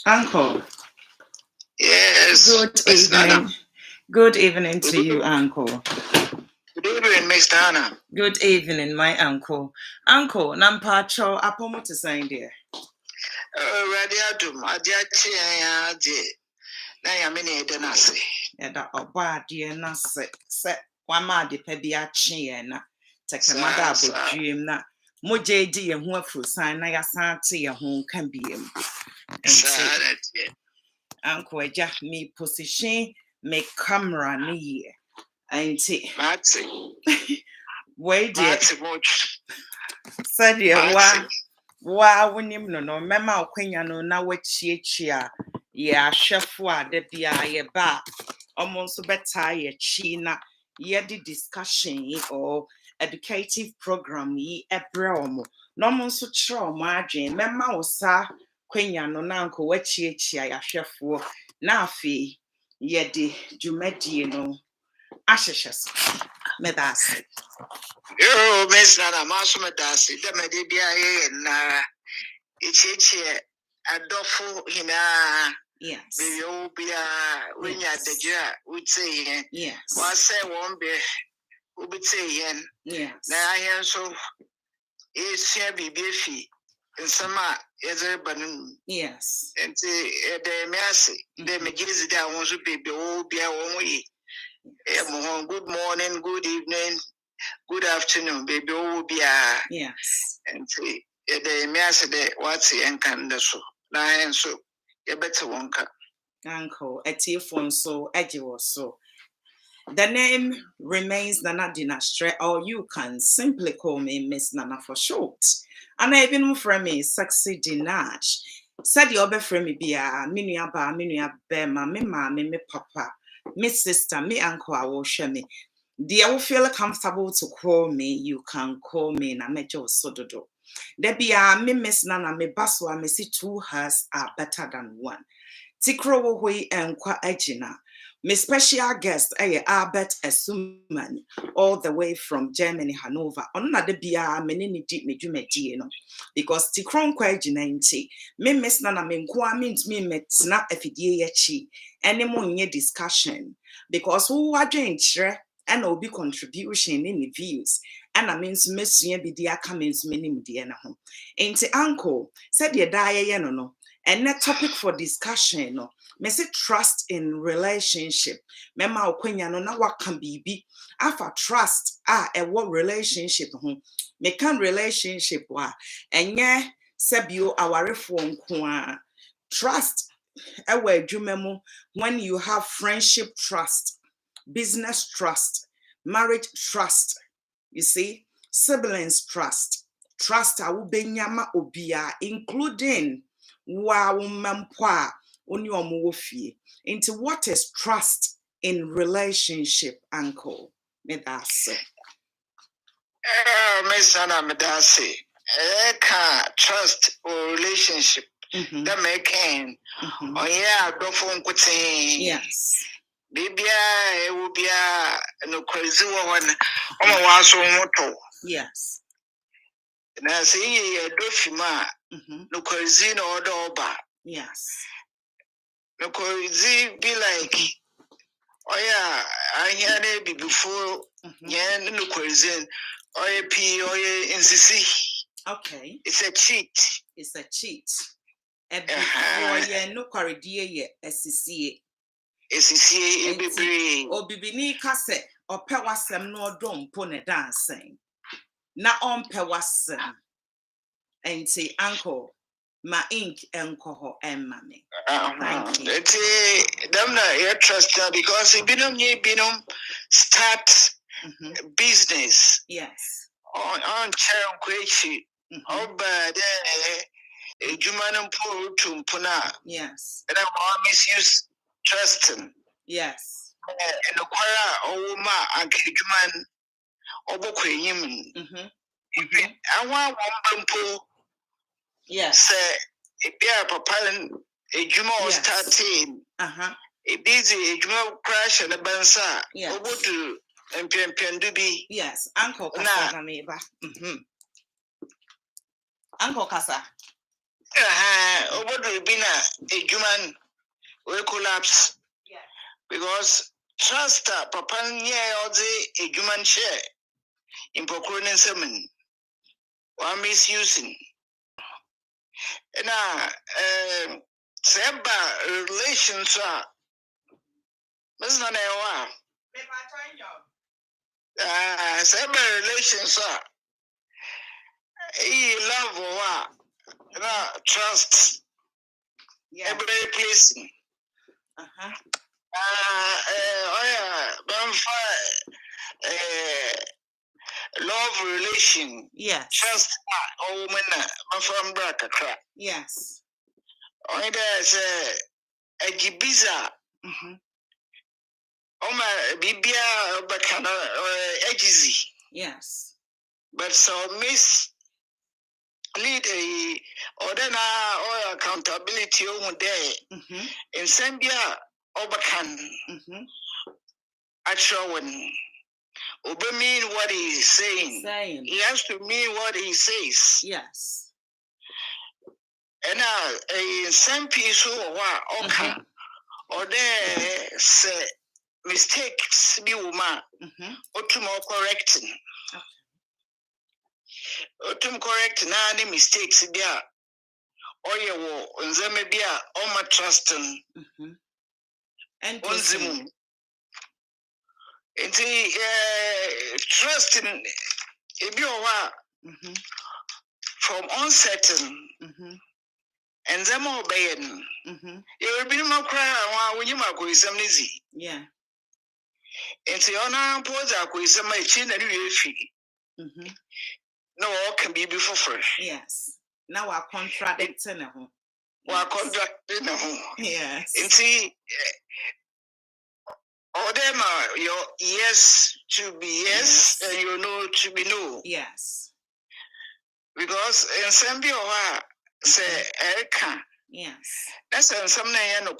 Uncle. Yes. Good evening. Good evening to you, Uncle. Good evening, Miss Dana. Good evening, my uncle. Uncle, Nampacho, Apomo to sign there. Radiatum, Adiachi, na yamini Deenash. Yada oba dear na se wama de pebiachi na tekemada abodwiem na moje di ye ho afusan na yasante ye ho kan biem. Uncle Eja, me position, me camera ni ye. Auntie. Wait dear. Said ye wa wonim no mema okwanya no na wachiechia ye ahwefo a da bia ye ba omo nso beta ye chi na ye di discussion or educative program yi ebre omo no omo nso kire omo adwen mema wo sa kwanya no na nko wachiechia ya ahwefo na afi ye di dwumadie no ahyehyes medase. Yo, Miss Nana, Master Dasi, the Medibia, and it's a doffo in a yes. be when you're the jar would say, yes. Was say won't be who would say, yes. Now I am so is shabby beefy and some is a banana. Yes. And the mercy, the majority that wants to be old, be a one way. Good morning, good evening. Good afternoon, baby. Yes. And the message that what's the encounter so. Now, so you better wonka. Uncle, a phone so, Eddie so. The name remains Nana Deenash, or you can simply call me Miss Nana for short. And I've been from me, Sexy Deenash. Said the other friend me be a minua bema, me papa, me sister, me uncle, I will share me. Dear will feel comfortable to call me, you can call me na mejo sododo. There be a me Miss Nana, me baswa, me see two hers are better than one. Tikro wo hui enkwa ejina. My special guest, Albert Esuman, all the way from Germany, Hanover. Onuna de bia menini deep me jume no. Because tikron kwa ejina nti. Me miss nana me nkwa means me metina efidie yechi. Any mo nye discussion. Because who wadwen chre and obi contribution in the views. And I means messuye bi dia comments menim die na ho. Enti uncle said ye die no. And that topic for discussion, no, me say trust in relationship. Mema okwenya no na waka bibi. Afa trust what relationship ho. Me kan relationship wa. Enye sebio awarefo nko a. Trust ewa adwuma mu when you have friendship trust, business trust, marriage trust. You see, siblings trust. Trust awubenyama obia including wow mampwa oni omuwofie. Into what is trust in relationship, uncle? Me that's Miss Anna Medasi, trust or relationship that making. Oh yeah, don't phone quitting. yes. Baby, it will be no crazy one. Oh, so motto. Yes. And I say, Dofima, no crazy no doba. Yes. No crazy be like, oh yeah, I hear it before, yeah, no crazy. Oh yeah, oh yeah, NCC. Okay. It's a cheat. It's a cheat. Before yeah, no corridie ye SCCA. SCCA baby. O bibini kase o pe wasem no dom po ne dancing. Na on pe wasem. Enti uncle ma ink enkoho emma me. Thank you. Them na trust because it binom start business. Yes. On chair kwechi. Oba de jumanum po tumpuna. Yes. And I misuse trusting. Yes. And the choir ma and juman obokwe yim. I want one po. Yes. Say if you are papa a juma starting. A busy a juma crash and a bansa. Obodu and pendubi. Yes, Uncle Kasa Neighbor. Uncle Kasa. Obodu bina a human will collapse. Yeah. Because trust papa nye a human share in procurement semen or misusing. Na seba relations are Miss Nanewa. Seba relations are love or trust. Yeah. Every place. Love relation. Yes. Trust a woman from Brakakra. Yes. Only there's a gibiza. Bibia Bacana Egizy. Yes. But so miss lead a order or accountability over there in Zambia Obakan. Actually, when Oba mean what he's saying, he has to mean what he says. Yes. And in some piece who okay, or there say mistakes be woman, or to more correcting. To correct any mistakes be or you will, and there may be all my trusting. And Onzimu. Trusting if you are from uncertain and them obeying. You will be more cry when you are going some easy. Yeah. And see, on our pose, I could some my chin and you feel. No, all can be before fresh. Yes. Now we're contradicting a home. We're contradicting a home. Yes. And see, all them are your yes to be yes, and your no to be no. Yes. Because in Zambia, say Erica. Yes. That's something I know.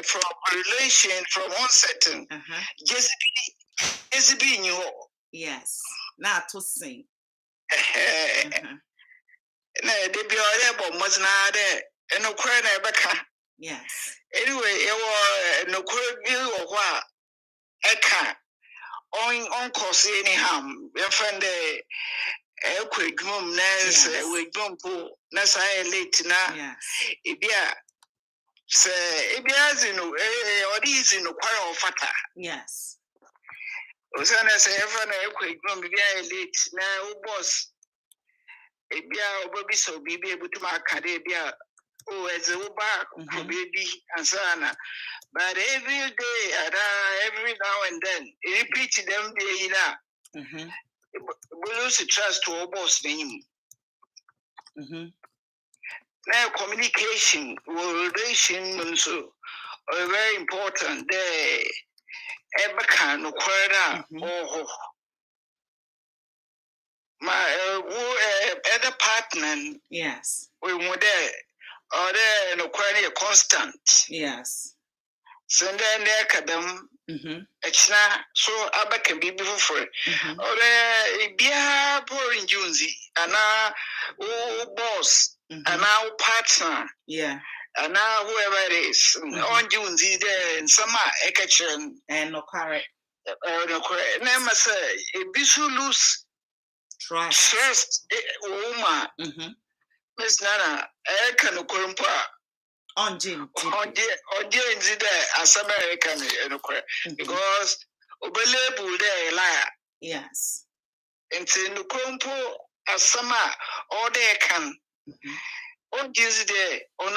From relation from uncertain. Just be new. Yes. Not to sing. Na de bi ore bo mozna de eno kwere na ebeka. Yes. Anyway, e no kwere bi wo ho a eka on course anyhow. Your friend e kwedwum na se wedwum po na say late na ebia se ebia zinu odi zinu kwere ofata. Yes. Osana say e friend e kwedwum bia late na o boss ebia obobi so bibi ebutuma akade bia oh as a back baby and sana but every day every now and then repeat them day na we lose trust to our boss name now communication relation so very important there ever can no kwara my other partner yes we were there or there no quite constant yes send there kadam echna so aba can be before or bia boring junzi ana boss ana partner yeah ana whoever it is on junzi there in some ekachren and no correct no correct na masa bisu lose trust woman Miss Nana, I can corrumpa on Jim. On the as American, because Obelebu there liar. Yes. And say no corumpo as summer all they can. On Tuesday, on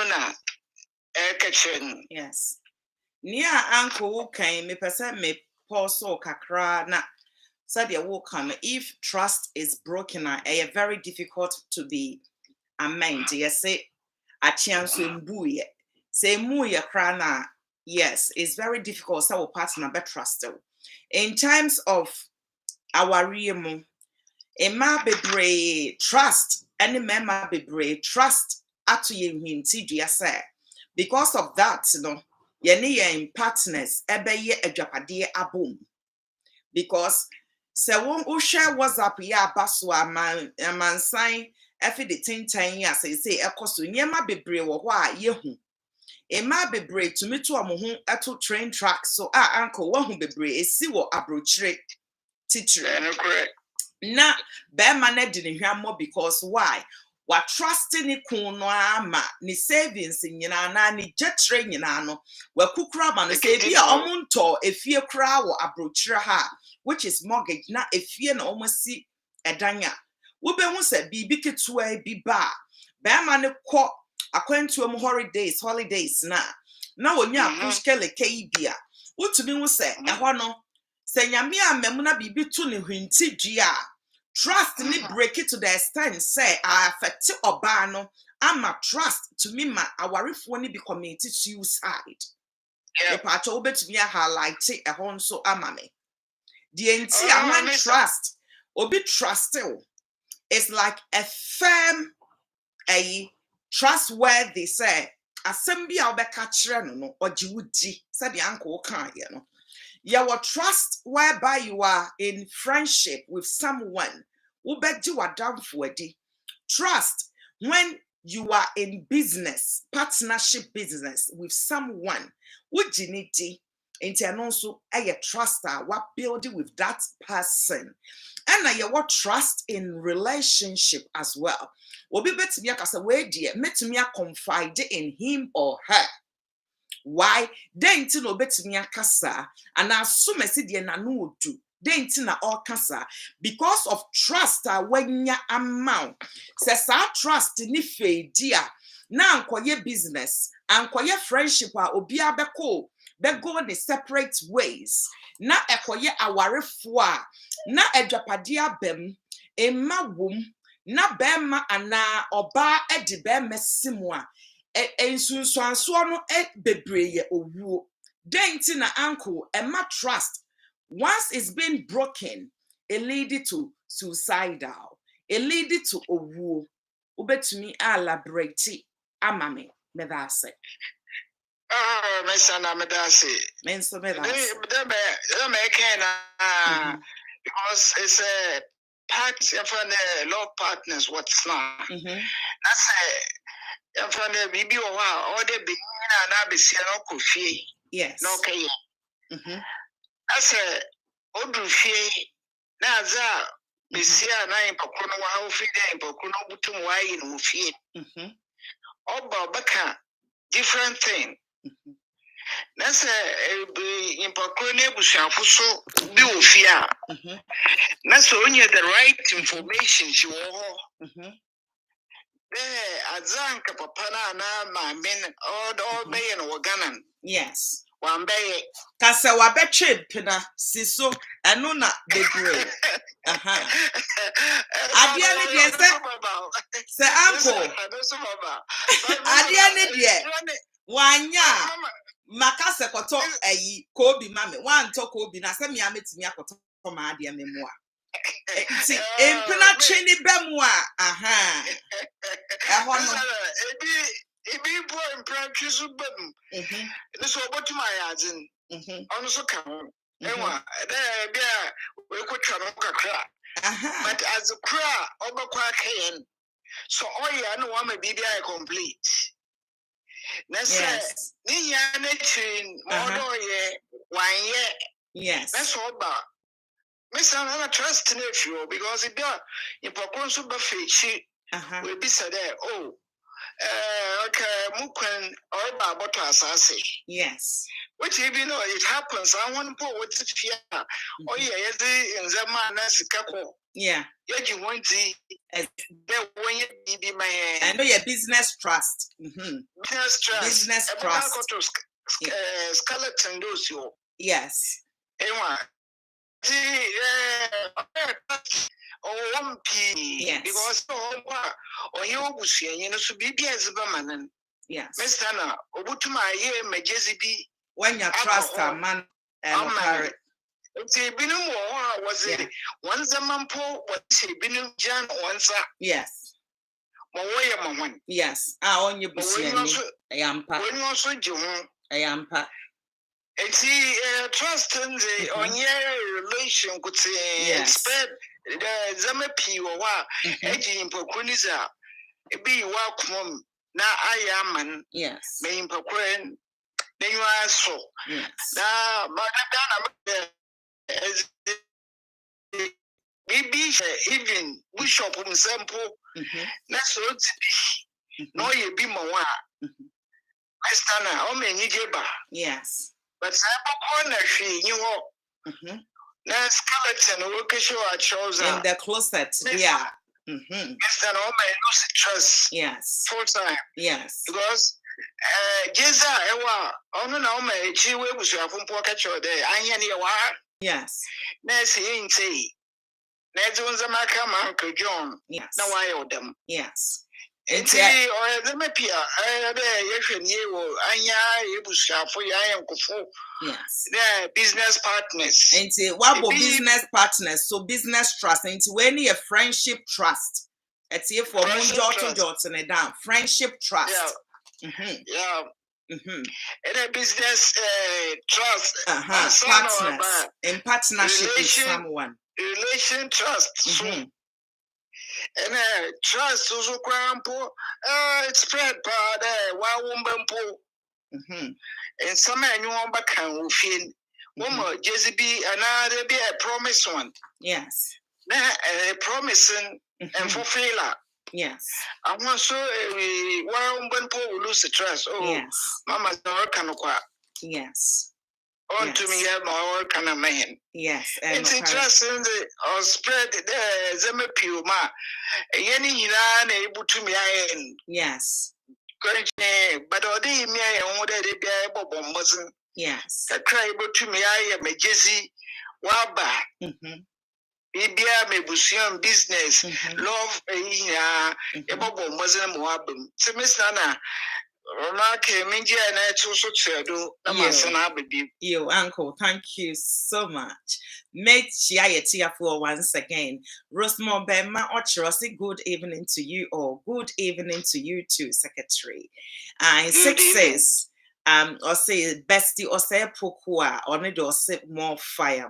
air kitchen. Yes. Near Uncle came, me person me poso kakra na. Said the wokan if trust is broken, it's very difficult to be amended. Yes, say a chance to mbuye. Say muye krana. Yes, it's very difficult. So our partner be trusted. In times of our remo, a ma be trust, any member be brave trust at you say. Because of that, in partners, ebe ye a japade abom. Because se won share WhatsApp ya baswa man sign efi de tintan ya say ekoso nyema bebre wo ho a yehu ema bebre tumi to omo ho ato train track so uncle wo hu bebre esi wo abrochire titire na be ma na di ne hwammo because why wa trust ni kun no ama ni savings nyina na ni jetre nyina no wa kukura ma no say bia omonto efie kura wo abrochire ha which is mortgage na efie na omosi edanya wo be hu say bibi ketua bi ba be ma ne kọ akwantuom holidays na wonya pushkele kaibia utumi hu say eho no say nyame amem na bibi tu ne hwinti dua trust ni break it to the extent say affect oba no ama trust to me ma awarefo ni be committed suicide the part obetumi highlight eho nso ama me the entire when trust obi trusted it's like a firm a trustworthy say asem bia obeka kire no no ojiwudi said the uncle kan ye no your trust whereby you are in friendship with someone ubeji wadamfo adi trust when you are in business partnership business with someone ujiniti enti anonso a truster what building with that person and you what trust in relationship as well obi betimi akasa we die metimi confide in him or her. Why? Then no betimi akasa and assume si de na no odu. Then na all kasa because of trust when ya amount. Says trust ni fe dia na ankoye business ankoye friendship obi abeko be go in separate ways. Na ekoye awarefo a na edwapade abem emma wom na bema ana oba edi be mesimu a ensunsuanso no bebreye owuo denti na uncle emma trust once it's been broken it lead to suicidal it lead to owuo obetumi elaborate amame me that say mesana me that say menso me that because it's a part of law partners what's not that's a from the bibi o wa all the beginning na be sia no kofie yes no okay as a odu fie na za be sia na impokro no wa ofie dey impokro no butum wa yi no fie oba baka different thing that's a impokro na ebusuafo so bi ofie a na so onye the right information she wo azanka papa na mamen all be no waganan yes one be kasa wa betwe pina siso eno na bebre adia ne die se uncle adia ne die wanya makase koto ayi kobi mame wan to kobi na se me ametimi akoto ma adia memoa ti empina cheni bemu a ebi bo empina twisu bem so obotuma yazin onu so kan enwa bia we kwotwa no kakra but as a cra obakwa kayen so oya no wa ma bibia complete na say ni ya na chin modo ye wan ye yes that's all ba Mr. I trust in you because it does. In Poconso Buffet, we be said, oh, okay, Mukwen or Babota Sase. Yes. Which even though it happens, I want to put what's it here. Oh, yeah, in Zaman as a couple. Yeah. Yet you want the when you be my I know your business trust. Business trust. Business trust. Skeleton those you. Yes. Yes. Because you so BBS yes. Mr. Na Obutuma ye majezibi when you trust a man and carry. It's binum was it once a man po what say binum jan once. Yes. One. Yes. On your bush. I am pa. When you also do I am pa. It's trust in the on your relation could say the Zamapi or what, edging Pocuniza, be welcome. Now I am an yes, main Pocuen, then you are so. yes. Now, Madame, even Bishop Sample, that's so to be. No, you be more. Mastana, many jeba. Yes. But I corner she you now skeleton work show at shows in the closet. Yeah. Mr. No my lose trust. Yes. Full time. Yes. Because Jeza Ewa, ono na my chiwe was your phone pocket show there. I yes. Nancy ain't say. Next one's a Maca Uncle John. Yes. Now I owe them. Yes. It's or the Mapia. I there, you will, Anya, Ebusha for Yayan. Yes. The business partners. And what about business partners? So business trust. And when you friendship trust. It's here for Johnson down. Friendship trust. Yeah. And a business trust. Partners. In partnership with someone. Relation trust. And trust also crampo. It's spread by the woman. And some you want back can fin. One more JCB, another be a promise one. Yes. Now a promising and fulfiller. Yes. I want so one will lose the trust. Oh, yes. Mama's not can acquire. Yes. On to me, my work kind of man. Yes. It's interesting or spread the Zemapuma. Any Iran able to me. Yes. But all day, me, I wanted to be able to yes. I try to me, I am a Jesse Waba. Bibia me busian business, love a bubble Muslim wabum. So, Miss Nana, remark Minja and I also said, you, uncle, thank you so much. Make Chia for once again. Rosemore Bema Ochrosi, good evening to you all. Good evening to you too, Secretary. And 6 says, or say bestie or say pokua or need or say more fire.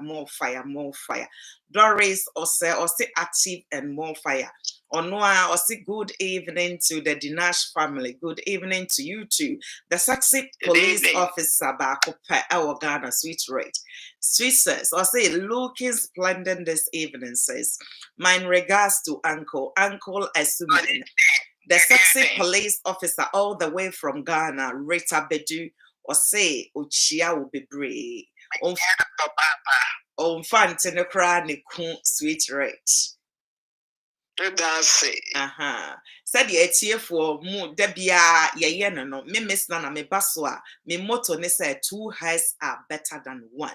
Doris or say active and more fire. Or Noah or say good evening to the Deenash family. Good evening to you too. The sexy police officer back up our Ghana sweet rate. Sweet says or say looking splendid this evening says. Mine regards to Uncle Asuman. The sexy police officer all the way from Ghana, Rita Bedu, or say, Ochia will be brave. On Fantine Crani sweet rate. That's it. Said ye tear for mu debia ye no, me miss nana me baswa, me motto ne say 2 heads are better than 1.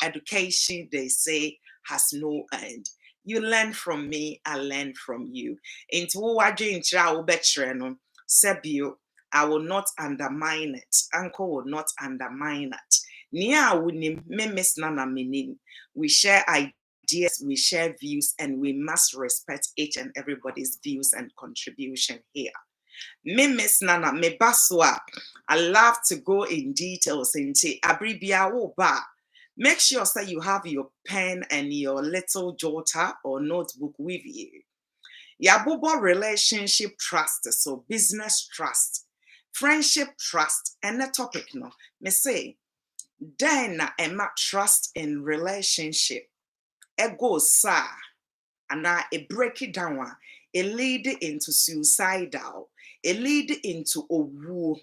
Education, they say, has no end. You learn from me, I learn from you. Into what you betreno, Sebio, I will not undermine it. Uncle will not undermine it. Nia wunim me miss nana minim. We share ideas, we share views, and we must respect each and everybody's views and contribution here. Me miss nana me baswa. I love to go in details into abribia wo ba. Make sure that you have your pen and your little jotter or notebook with you. Yabubo relationship trust, so business trust, friendship trust, and the topic no. Me say, then Emma trust in relationship. It goes sa, and I break it down. It lead into suicidal. It lead into a war.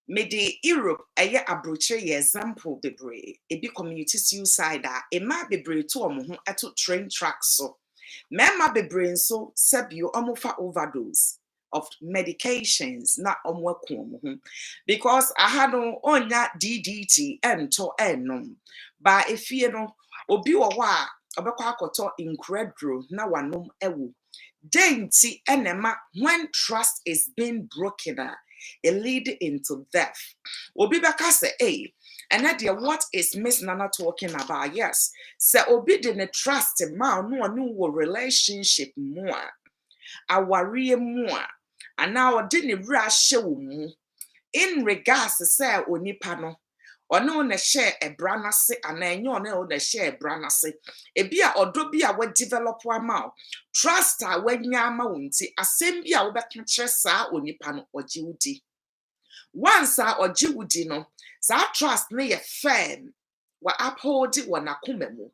Mede Europe eye abroche ye example bebre ebi community suicide e ma bebre to omo ho eto train tracks so mema bebre nso sebio omo fa overdose of medications na omo aku omo ho because I had onya DDT ento enom ba efie no obi wo a obekwa akoto incredro na wanom ewo denti enema when trust is being broken. It lead into death. Obi beka say, hey, and that what is Miss Nana talking about? Yes. Say obi didn't trust ma no relationship more. Aware more. And now didn't rush mu. In regards to say onipa no. ono na share e brana se ana enyo ono na share e brana se ebi a odo bi a we develop ama trust a wanya ama wonti asem bi a wo beka kire saa onipa no oji wudi once a oji wudi no saa trust na ye firm wa uphold wa nakoma mu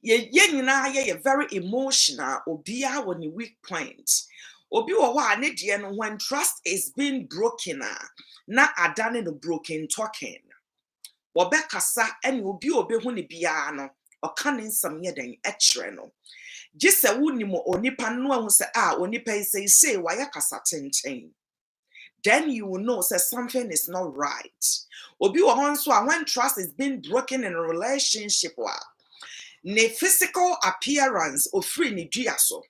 ye nyina ye very emotional obi a woni weak point obi wo ho a ne de no when trust is being broken na adane no broken talking wobekasa ene obi obehu ne bia no oka ne nsam ye den ekire no gise wunimo onipa no ahu se onipa say wa ya kasa tenten then you will know say something is not right obi wo ho so when trust is being broken in a relationship ne physical appearance ofri ne dua so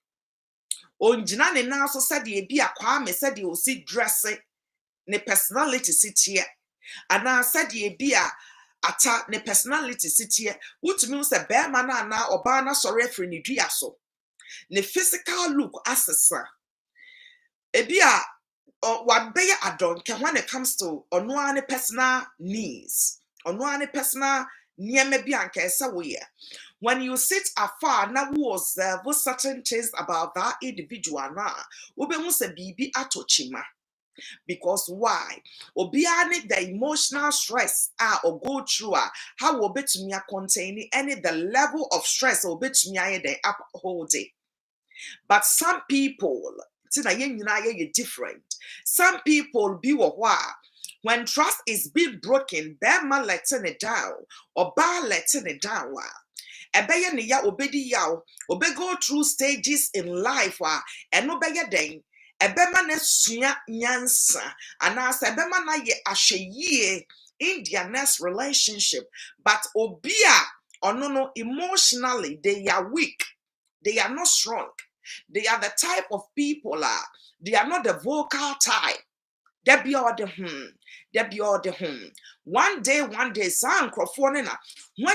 onjina ne na so said e bi akwa me said e osi dress ne personality sitie ana said e bi ata ne personality sitie wutumi say be ma na oba na sore afri ne dua so ne physical look asesa e bi what be adonke when it comes to ono personal needs ono personal niema bi anka esa wo ye when you sit afar na wo observe certain things about that individual na wo be hu se bibi atochima because why obiane the emotional stress or go through how wo betumi contain any the level of stress or betumi aye the uphold it. But some people different. Some people be when trust is being broken, bema letting it down or ba letting it down. Ebeye ne ya obedi ya obe go through stages in life and obeye den ebema na sua nyansa anasa ebema na ye ahweye in their next relationship, but obia or no emotionally they are weak, they are not strong. They are the type of people they are not the vocal type. They be all the they be all the One day, when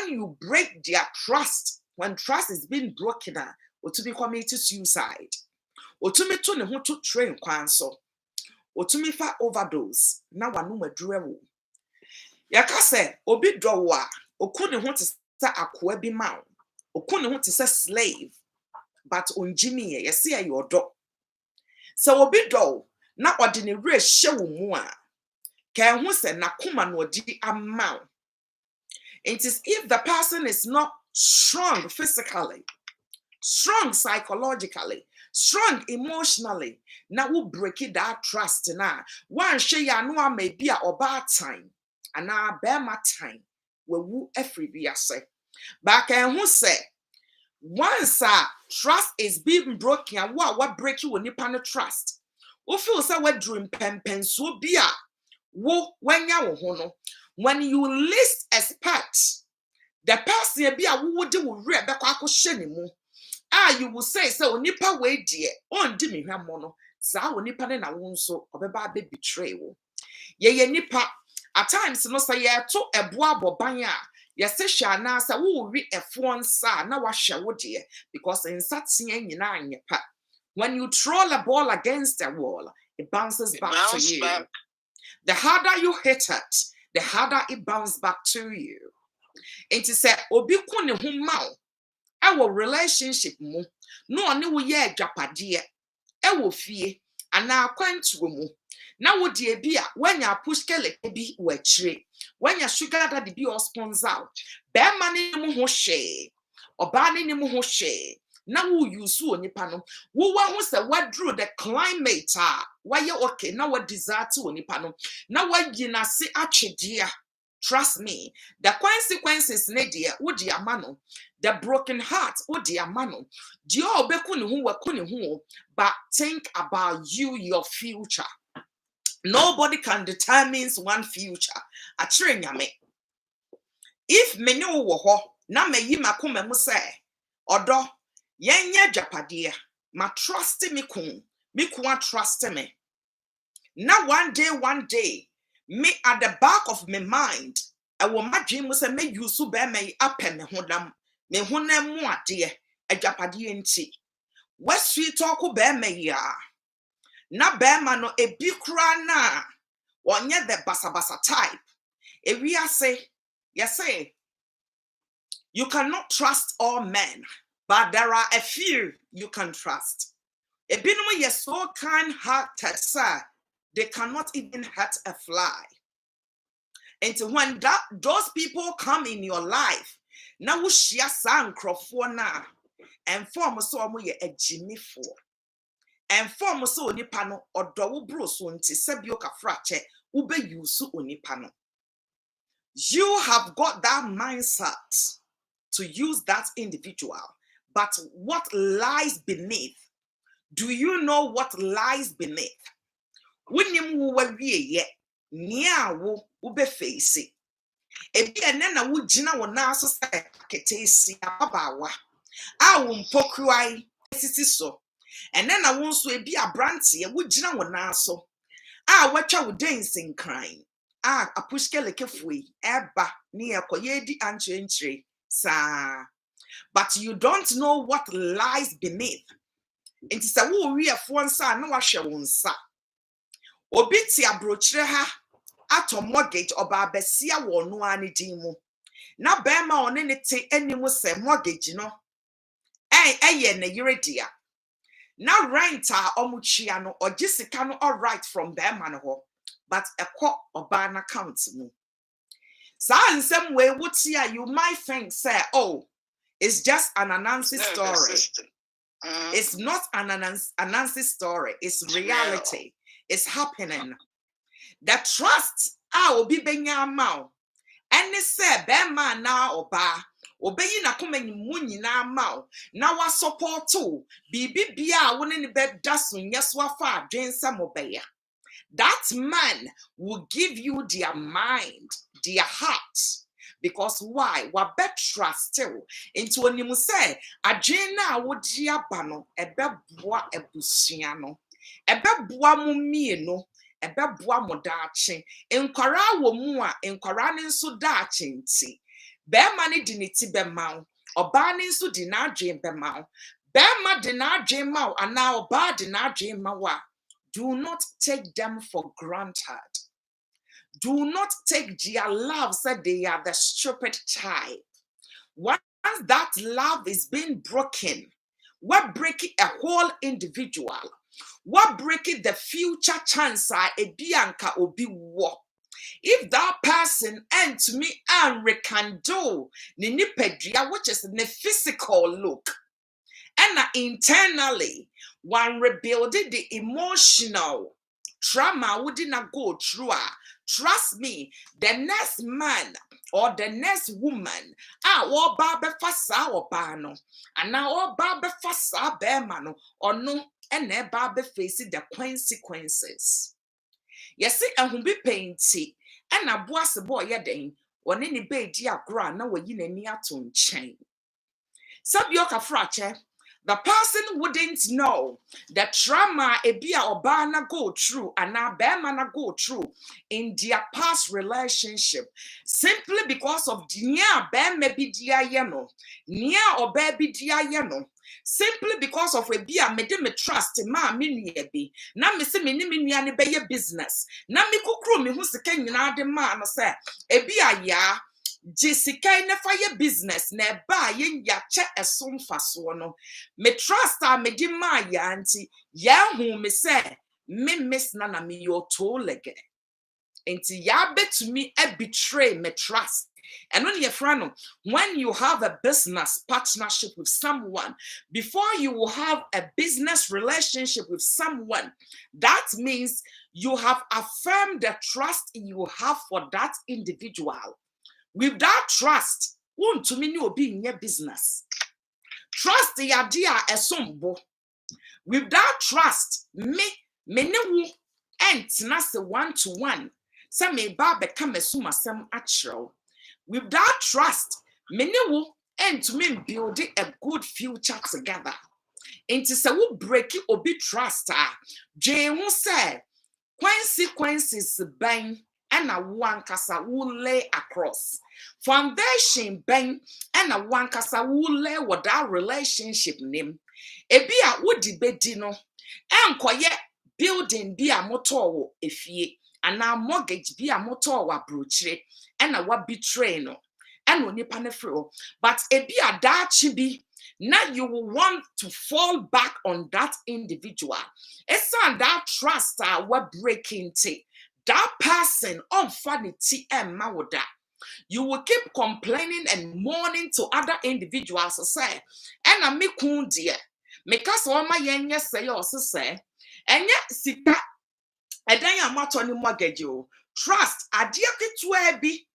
you break their trust, when trust is being broken, or to be committed suicide, or to me to ne to train kwanso, or to me fa overdose. Now one no drew. Yaka say, obi dowa, or couldn't want to start a quebi mount, or couldn't want to say slave. But on Jimmy, you see your dog. So obi do na ordinary show mu a can who say na kuma no di amount. It is if the person is not strong physically, strong psychologically, strong emotionally, na will break it that trust na one she ya no may be a bad time and na bear my time we woo every be say. But can who say once trust is being broken, and what break you when you pan trust? Who feels that we're doing pen so be when you when you least expect the person be who would do read the you will say so nipa way dear on dimmy mono sa nipa na won so obeba be betray wo ye nipa at times no say ye to eboa boban yes, shall now say, who read a phone, sir, now what shall would ye? Because in such seeing you when you throw a ball against the wall, it bounces back to you. The harder you hit it, the harder it bounces back to you. It is a obi kuni humau, our relationship mo, no one will ye japadia, will fear, and now quite to now would ye be when you push kelly be we tree. When your sugar daddy be or sponsor out, bear money no more share, or banning no more share. Now who you so nipano, who was the what drew the climate, why you okay, now what desire to nipano, now what you not see actually dear. Trust me, the consequences, Nadia, would dear mano, the broken heart, would dear mano, Dio bekuni who were kuni who, but think about you, your future. Nobody can determine one future. A train me. If me no wo na me yi makoma mu say, odo, yenye japadia, ma trust me kun trust me. Now one day, me at the back of my mind, I will imagine say me use be me apem me honam mu ade, a japadia nti. What sweet talk be me ya. Na be ma no ebi kra na. Onye the basa type. If we are say, yes, say, you cannot trust all men, but there are a few you can trust. A binum is so kind-hearted, sir, they cannot even hurt a fly. And when those people come in your life, now we share some crofona and form so a Jimmy for. And form so nipano or do bros unti sebioka frache ube yusu unipano. You have got that mindset to use that individual, but what lies beneath? Do you know what lies beneath? Winim wo ye nia wo ube face. Ebi enena wo gina wo na so se ketesi ababawa. A wo mpokuai sisi so. Enena wo nso ebi abrante wo gina wo na so. A watwa wo dancing crying. A apushke lekefui eba ni ekoye di anchrenchre sa. But you don't know what lies beneath. It is a wo wi afo nsa na wahwe wo nsa. Obi ti abrochire ha ato mortgage oba besia wo no ani din mu. Na bema one ne te animu se mortgage no. Eye na yeredia. Na rent a omuchia no ogisika no all right from bema no ho. But ekọ oba na account mu. Sa nsem we wotia you might think say oh it's just an Anansi story. It's not an Anansi story. It's reality. It's happening. The trust obi benya ma. Any say be man na oba. Obeyi na kuma ni mu nyina ma. Na wa support to. Bibi bia woni ni be daso nyeso afa adwensa mobeya. That man will give you their mind, their heart. Because why? Wa be trust still into onimu say adwena wodi aba no ebeboa ebusua no ebeboa mu mienu ebeboa mo daache enkwara wo mu a enkwara ne nso daache nti be ma ne di ne ti be ma oba ne nso di na adwen be ma be ma di na adwen ma ana oba di na adwen ma wa. Do not take them for granted. Do not take their love, said they are the stupid type. Once that love is being broken, we're breaking a whole individual. We're breaking the future chance a bianca obi wo. If that person and to me and rekindle ni nipedria, which is the physical look, and internally one rebuilding the emotional trauma wouldn't go through. Trust me, the next man or the next woman, or babe fasa or bano, and now or babe fasa bearmano or no, and ne babe facing the consequences. Yes, and who be painty, and a boss boy yading, or any baby a grand, no way in a near to chain. Sabioka frache. The person wouldn't know the trauma ebia obana go through and now bemana go through in their past relationship simply because of nia bem maybe dia yeno nia or baby dia yeno simply because of ebia mede me trust ma me bi na me se me ni me nia ne be business na me kukru me hu sika nyina de ma no say ebia ya Jessica ne fire business na ba ye yache esum faso no me trust me di ma ya anti ya hu me say me miss na me yo to lege enti ya betumi e betray me trust. And on your friend, when you have a business partnership with someone, before you will have a business relationship with someone, that means you have affirmed the trust you have for that individual. With that trust, won't to me no be in your business. Trust the idea as sombo. With that trust, me ne and nas 1-to-1. Some may bar become a summa some actual. With that trust, me ne and to me building a good future together. Into say we break it or be trust. Jane will say consequences bang. And a one casa will lay across. Foundation bang and a one casa will lay what that relationship name. A be a woody bedino. And quiet building be a motor if ye. and now mortgage be a motor wa brochire and a wa betray no and no nipa ne free. But it be a dachi be now you will want to fall back on that individual. It's on that trust what breaking take that person on vanity and mawoda. You will keep complaining and mourning to other individuals. Say, and I make dear. Because all my young say also say, and yet sika, and then you're not on mortgage you. Trust, a dear to be,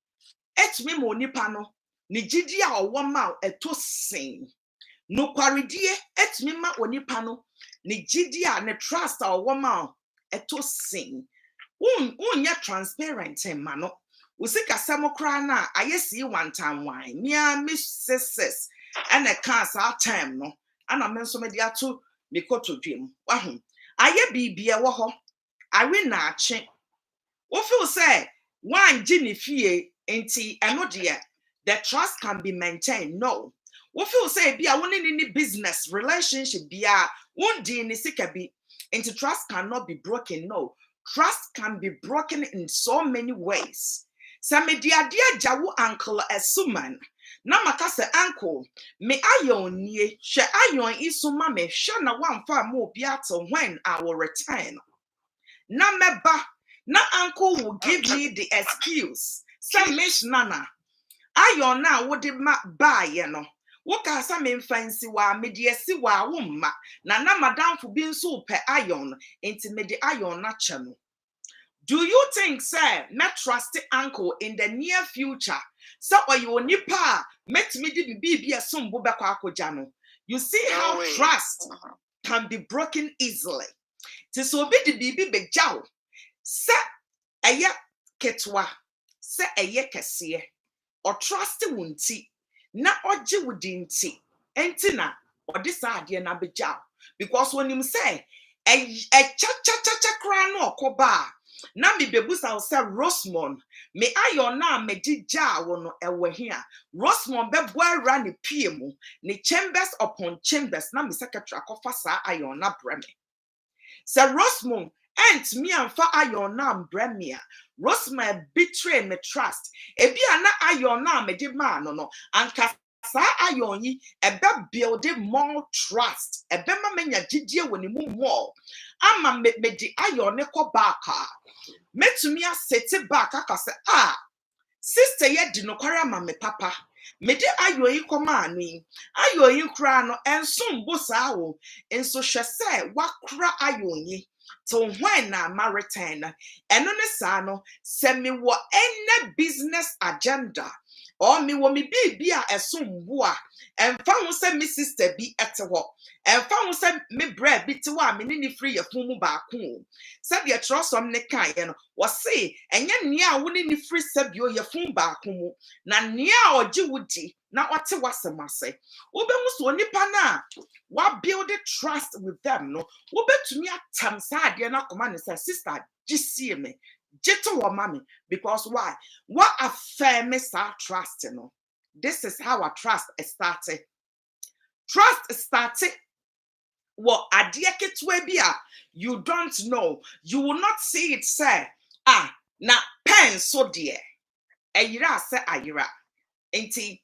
et me monipano, nijidia or 1 mile a to sing. No quaridie, et me ma onipano, nijidia ne trust or 1 mile a to sing. Ya transparent mano. Usika samokra na ayesi one time wine. Mia misses and a cast our time no. And I menso media to me koto dream. Wahum. Aye bibia waho. I win na chin. What feel say one Ginny fee enti no dear. The trust can be maintained. No. What feel say be a one in any business relationship be a one dini sika be into trust cannot be broken. No. Trust can be broken in so many ways. Some dear jawu uncle esuman. Na makase uncle me ayon ye she ayon isuma me shana one far more biato when I will return. Na meba na uncle will give me the excuse. Some miss nana ayon na would ma buy no. Woka sa me fancy wa me de si wa womma na madam for being so pe ayon enti me de ayon na chano. Do you think, sir, me trust uncle in the near future? So or you nipa met me di be a sum bubako jano. You see how trust can be broken easily. Tis obi di bibi be jaw. Se eye ketwa, se eye kesiye, or trust wunti, na oji wudinti, entina, or this idea na be jaw. Because when you say a cha crano koba. Na mi bebusa say Rosemond me ayon na me dija wono ewe here Rosemond be boy ran ni pie mu ni chambers upon chambers na mi secretary akofa sa ayon na breme say Rosemond ent me amfa ayon na breme Rosemond betray me trust ebi ana ayon na me di ma no anka sa ayon yi ebe build more trust ebe ma menya gidie woni mu more ama me di ayon ne ko back metumi asete back akase sister ye di no kwara ma me papa me di ayoyi koma anu ayoyi kra no enso mbosa wo enso hwese wakra ayoyi to when na ma return eno ne sa no se me wo any business agenda or me wo me bibia eso mbo a emfa ho se me sister bi ete ho emfa ho se me bra bi te wa me ni free ye fun mu ba ko se de trosom ne kan ye no wo se enye nia wo ni free se bio ye fun ba ko mu na nia oji wudi na ote wasemase wo be mu so nipa na wa build trust with them no wo betumi atam sa ade na koma ne say sister gisie me Jito wa mommy, because why? What affirm our trust, you know? This is how our trust is started. Trust started. What you don't know. You will not see it say, na pen so dear. Ayira say ayira. Ain't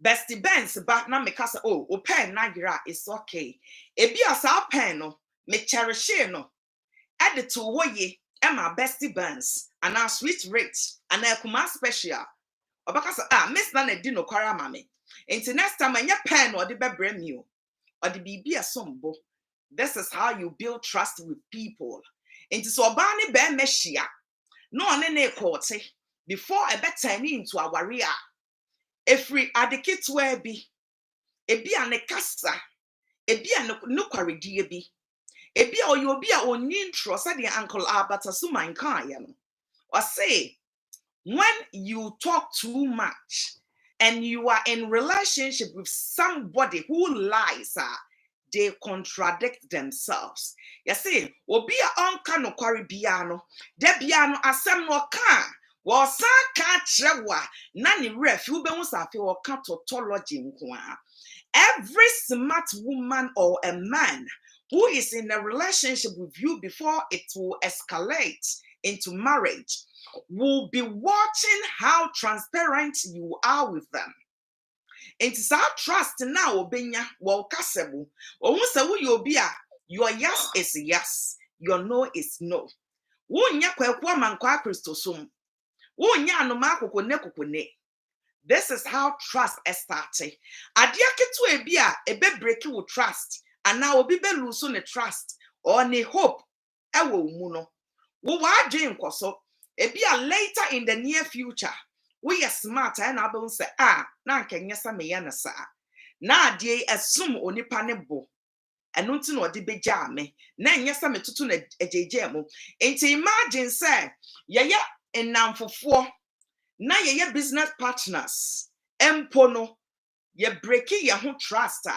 bestie Benz back na me kasa pen na ayira is okay. Ebi asa pen no me cherish no. Add it to woye. My bestie Benz and our sweet rate and our kuma special. Or because Miss Nana dino kwara mame. Until next time when you pen or the bebrem you or the BB a sombo. This is how you build trust with people. Into so bani be meshia. No one court before a better into our warrior. If we advocate where be a be an casa, a be an no quarry be. Ebi or you be a on intro, said the uncle Albert Suma in Kayan. Or say, when you talk too much and you are in relationship with somebody who lies, they contradict themselves. You see, obi a unka no kwari biano, de biano asem no ka. Was ka chewa nani ref you be musafi or catology nkwa. Every smart woman or a man who is in a relationship with you before it will escalate into marriage will be watching how transparent you are with them. It's our trust now, Obenya, well, Kasebu. Almost a woo, your yes is yes, your no is no. Wonya kwa mankwa Christosum. Wonya no mako kone. This is how trust is started. Adiake to ebia ebe break with trust, and now obi be lose on the trust or ne hope. Ewo muno. Wo wa dream koso. Ebia later in the near future. We are smart and able say na nkenya sa me ya na sa. Na adie assume onipa ne bo. Eno nti na odi beja me. Na nya sa me tutu na ejeje mo. Enti imagine say ye enamfofo na ye business partners empono ye breaking your whole trust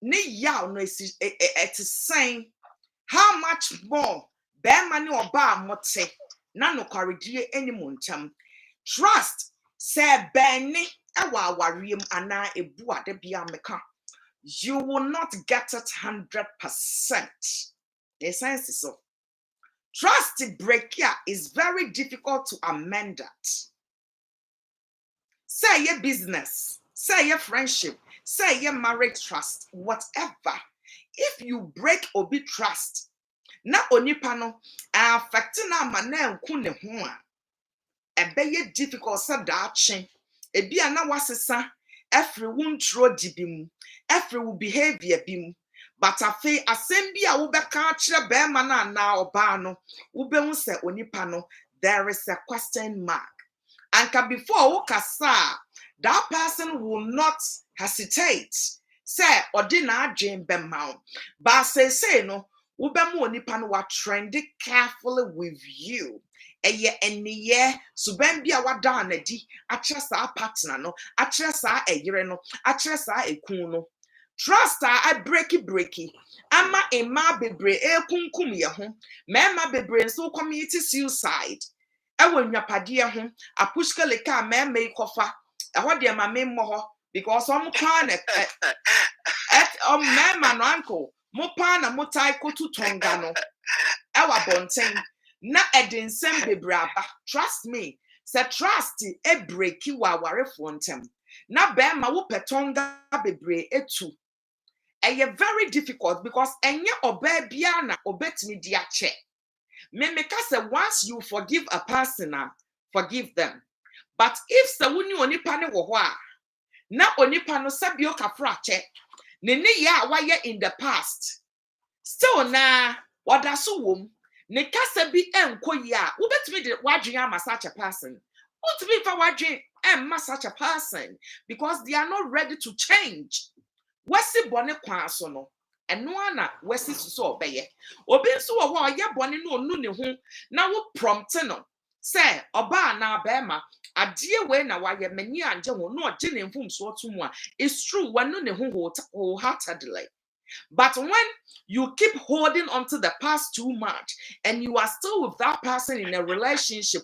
ne yaw no it is saying how much more bear money or bar mote na no kwaredie any montam trust say benny ewa wariem ana ebu ade bia meka you will not get it 100%. The sense is so trust break here is very difficult to amend that. Say your business, say your friendship, say your marriage trust, whatever. If you break or be trust, na onipano affecting na mana nkune ho a ebe difficult sa dache ebi ana wasesa every wontro dibim every will behavior bim but afi asem bi a wo beka kire be ma na oba no wo be hu se onipano there is a question mark. And before Okasa, that person will not hesitate. Say, or dinner dream bemau. But say no, ubemu nipan wa trendy carefully with you. Eye eniye subembia wa danedi atrasa partner no atrasa eyire no atrasa ekun. Trust I breaky. Ama ema bebre e kunkum ye ho. Mema bebre so community suicide. Ewo nyapade ho apushka leka me kofa eho de ma me mo because om plan mema no uncle mo pan na mo tai kotu tonga no ewa bonten na edinsem bebraba trust me say trust e breaki wa warefo ntem na be ma wo petonga bebre etu eye very difficult because enye oba bia na obetimi dia che. Say once you forgive a person, forgive them. But if the wuni onipa ne wo ho a na onipa no sabio kafrache ne ya waye in the past still na wadaso wom ne kasa bi enko yi a wobetumi de wadwen ama such a person wotumi fa wadwen emma such a person because they are not ready to change. Wasi bone kwa so no eno ana wasi so obeye obi nso wo ho ye bone no onu ne ho na wo prompt no say oba na bema adie we na waye mani anje ho no oje ne mfum so otumu a it's true wanu ne ho wholeheartedly. But when you keep holding on to the past too much and you are still with that person in a relationship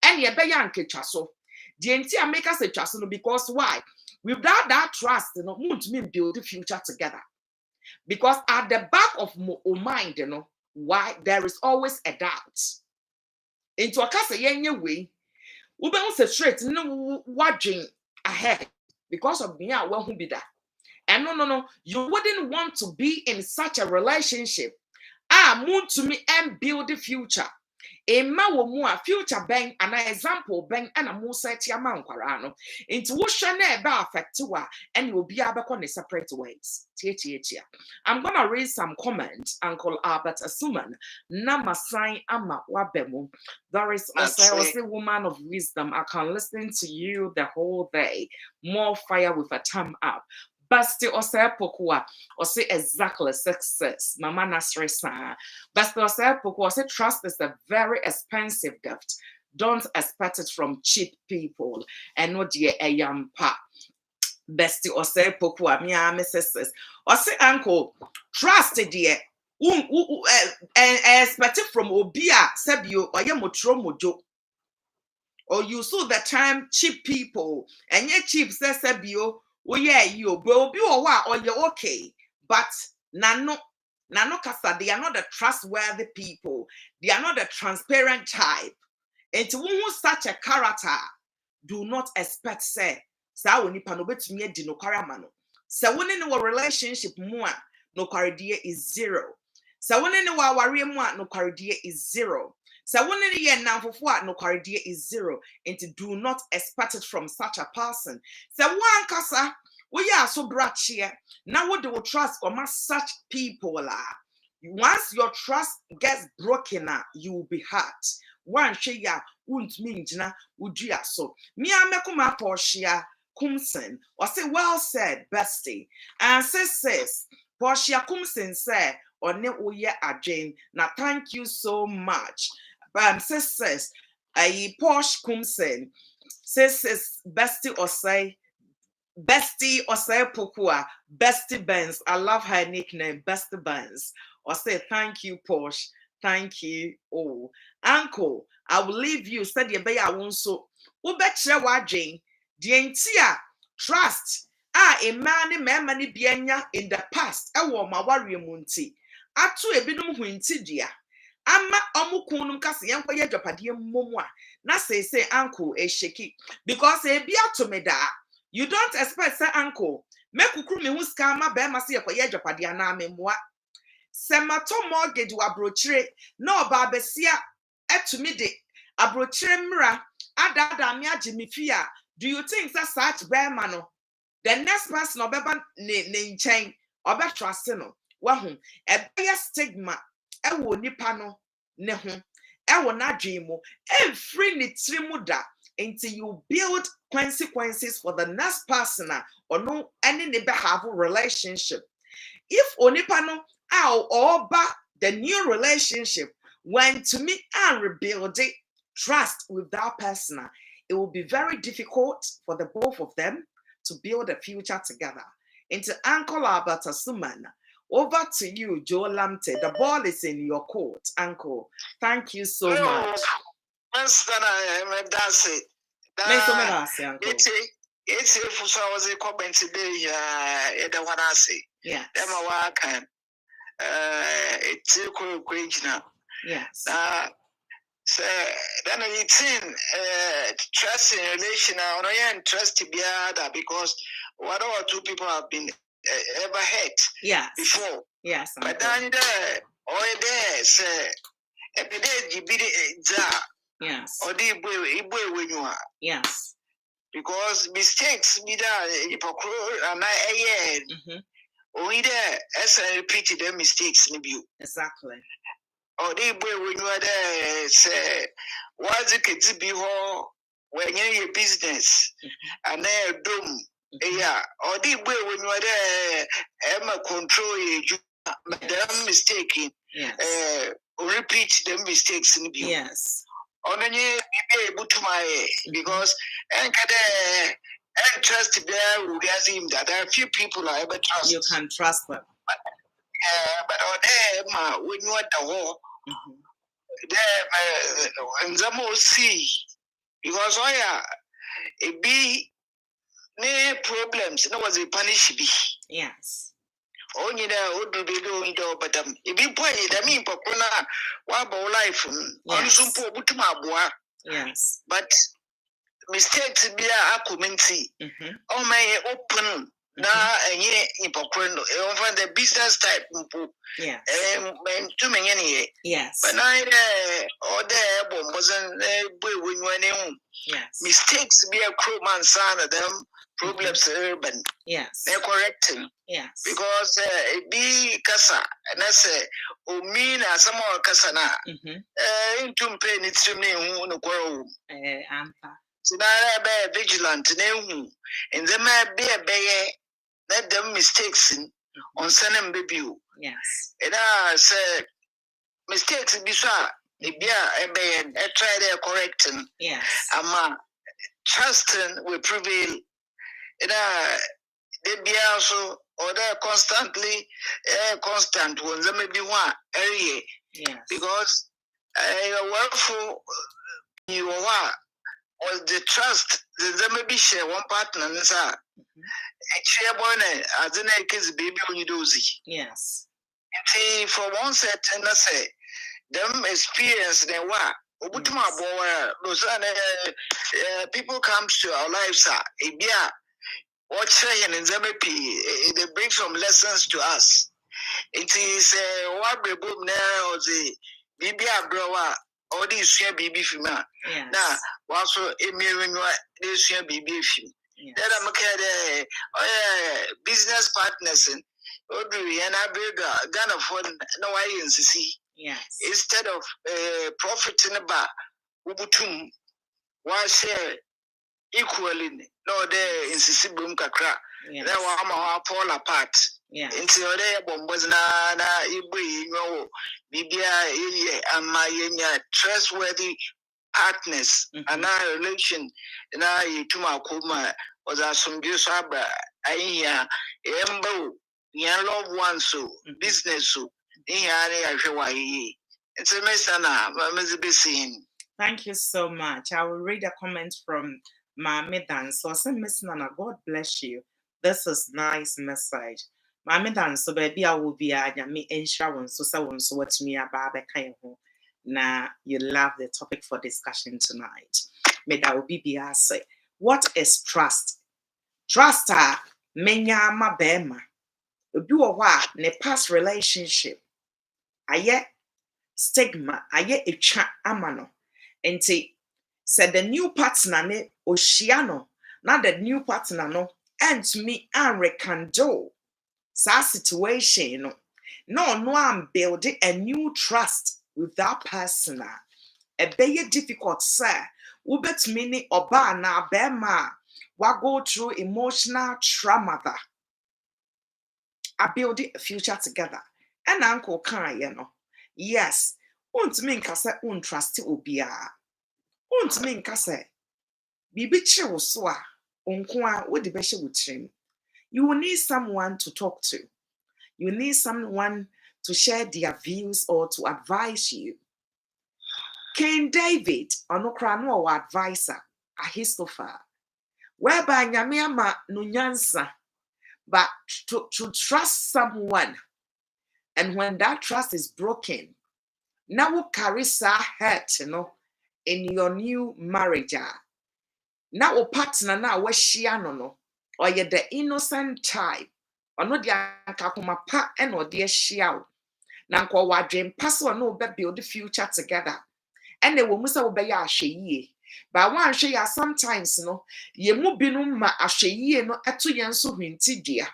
and ye be yanketwa so the enti make us a trust no because why without that trust no won't mean build the future together. Because at the back of my mind, why there is always a doubt. Into a case yenye way, we be on straight no watching ahead because of me. Well, who be that? And no, you wouldn't want to be in such a relationship. Moon to me and build the future. Emma wo mu a future ben an example ben and a mo set ya man kwara no into wo hwe na ebe affect wa and you be abekọ ne separate ways. Tia. I'm going to read some comments. Uncle Albert Asuman na masan ama wabemu. There is also a woman of wisdom. I can listen to you the whole day. More fire with a thumb up. Basti ose pokua ose exactly success. Mama Nasri sa. Basti ose pokua ose trust is a very expensive gift. Don't expect it from cheap people. And no dear ayampa. Basti ose pokua miya Mrs. Ose uncle trust dear. Expect it from obia sebio or ye motro mojo. Or you saw the time cheap people and ye cheap says sebio. Oh yeah, you will be or you're okay, but nano Nano kasa, they are not the trustworthy people. They are not the transparent type. And to who such a character, do not expect say, sa woni pa no betumi di no kwaramano. Sa woni ne wo relationship mu a no kwaredie is zero. Sa woni ne wa ware mu a no kwaredie is zero. Sa woni ne ye namfofo a no kwaredie is zero. And to do not expect it from such a person. Sa wan kasa we are so brachie. Now what do we trust or such people are? Once your trust gets broken, you will be hurt. One share won't mean jina would you so. Me amekuma Portia Kumsen or say well said, bestie. And says Portia Kumsen say or ne uye Jane. Now thank you so much. Says a Porsche Kumsen says bestie or say. Bestie or say Pokua, Bestie Benz. I love her nickname, Bestie Benz. Or say thank you, Porsche. Thank you. Oh, Uncle, I will leave you. Said you be I won't so. Ubetre wajing. Dientia trust. A man many bienya in the past. I want my warrior munti. Atu ebinum huinti dia. Ama omukunum kasi yanko ye japadi momwa. Na say uncle e shaky because e bia to me da. You don't expect say uncle. Make ukru me huska ma be ma se yekoye dwapadia na memwa. Se mato mortgage wa brochire na oba besia etumi de abrochire mra ada me age me fia. Do you think that such bear no? The next person obeba ne nchen obe trust no. Wahu e be stigma e wo nipa no ne ho. E wo na dwemo every ni trimu da until you build consequences for the next person or no any neighbor have a relationship. If onipano or the new relationship when to me and rebuild it, trust with that person, it will be very difficult for the both of them to build a future together. Into Uncle Alberta Suman. Over to you, Joe Lamte. The ball is in your court, Uncle. Thank you so much. That's it. It's if I was a comment today, the one I say. Yeah. Them a work it's a great now. Yes. So then it's in trust in relation now. No, yeah, trust to be other because one or two people have been ever had before. Yes. But then there, there, say, every day you be the yes. Or the boy when you are. Yes. Because mistakes be done, and I only there as I repeated the mistakes in you. Exactly. Or the boy when you are there, say, what's the kids be home when you're your business and they're dumb. Yeah, or the boy when you are there, I'm a control you, madam mistaken. Yes. Repeat the mistakes in you. Yes. Only be able to my because and trust there will get him that there are few people I ever trust. You can trust them. But there, when you are the war, there and some will see because it be no problems. No was a punish be. Yes. Only there would be doing the but if you point it, I mean, Pokona, what about life? On some poor Butumabua. Yes. But mistakes be a community. Oh, my open now and ye in Pocono, over the business type. Yes. Too many. Yes. But I there wasn't when you home. Yes. Mistakes be a crew man son of them. Problems urban. Yes. They're correcting. Yes. Because it be casa and I say, oh, mean as some more casana. Into pain it's to me who no quarrel. So now I be vigilant and there may be a bay let them mistakes on sending baby. Yes. And I say mistakes be so it be a bay and try their correcting. Yes. Trusting will prevail. They be also or they're constantly constant when there may be one area. Yes. Because work for you are was the trust that there may be share one partner and share one as an case baby on you dozy. Yes. See, for one set, and I say, them experience then what? People come to our lives, they bring some lessons to us. It is what the book now the Bibia Browa or this year BB Fima. Now, also a million this year BB Fim. Then I'm a business partners in Audrey and I beg Ghana for no INCC. Yes. Instead of profiting about Ubutum, one share equally no there in Sisibum Kakra. Then one fall apart. Into your bombs na ibu bibia and my trustworthy partners and our relation na ituma kuma was a some abra aiya embo yan loved ones so business so it's a mess na. Thank you so much. I will read a comment from Mami Dan. So I said, Miss Nana, God bless you. This is nice message. Mami Dan, so baby, I will be a me insurance. So what me about kind of. Now you love the topic for discussion tonight. May that will be say, what is trust? Trust are menya ma bema. Do a wa ne past relationship. Aye stigma. Aye echa amano. Enti said the new partner ne Oceano, not the new partner no, and to me and rekindle sa situation no I'm building a new trust with that person. A very difficult sir. Ubet mini oba na bema wa go through emotional trauma that are building a future together. And uncle can yes, won't mean kasa untrust ubia. Won't mean kasa bibi chill so unkwa what the best with him. You will need someone to talk to. You need someone to share their views or to advise you. King David, no advisor, a histopher, whereby Nyamiama no nyansa, but to trust someone, and when that trust is broken, now will carry hurt, in your new marriage. Now partner now we no, or you the innocent type, or no dia kakuma pa and or dear shiao. Nanko wa dream pass or no be build the future together. And they will musa obey a ye. But one share sometimes ye mu binum ma a ye no etu yen so winti dia.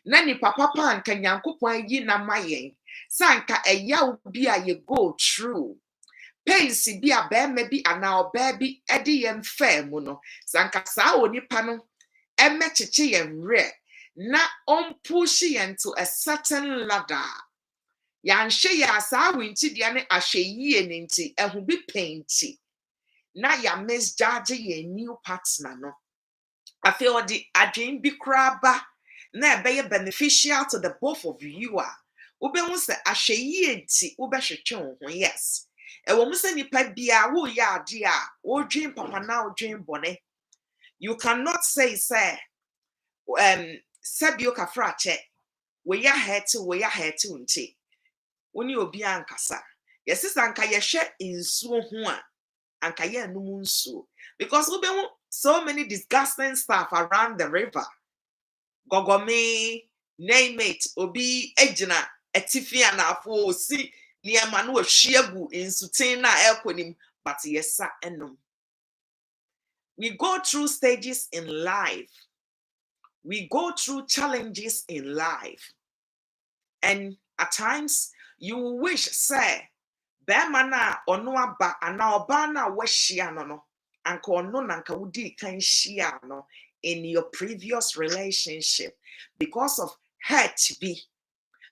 Nani papa pan can yankupon ye na mayen. Sanka a yaw be a ye go true. Painsi be a bear maybe a now baby Eddie and fair muno. Sanka sao ni pano. Emechichi and rare. Na on pushy into a certain ladder. Yanshe ya sa winti diane ashe ye ninti ehu bi painti. Na ya misjudge ye new partner no. I feel the adream be craba. Na be beneficial to the both of you are. Ube se ashe ye nti ube shechon yes. E wo muse nipa bia wo ya dia wo dream papa na wo dream bone. You cannot say sebio kafrache we ya hetu nti. When you be ankasa, yes, is anka yeshe insuo ho a anka ye anum nsuo because we be so many disgusting stuff around the river. Gogome, name it, obi ejina etifia na afo si niema no ahwiagu insutin na ekonim but yesa enum. We go through stages in life. We go through challenges in life. And at times you wish say Bemana or no aba and now bana weshiano and no nanka wudi kan shiano in your previous relationship because of hurt be,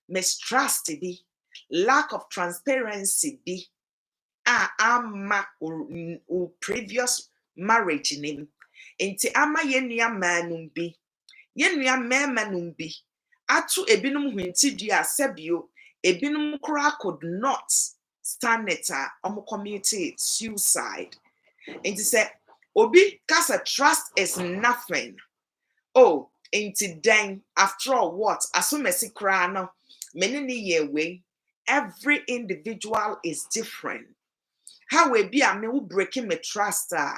mistrust be, lack of transparency be ama previous marriage name. Inti ama yenua manum be yenua memanum be atu ebinum hwenti dua sebio ebinum kura could not stand it community suicide. And say obi kasa trust is nothing. Oh, into then after all what asumesi kura no Many year way. Every individual is different. How we be a me who breaking me trust a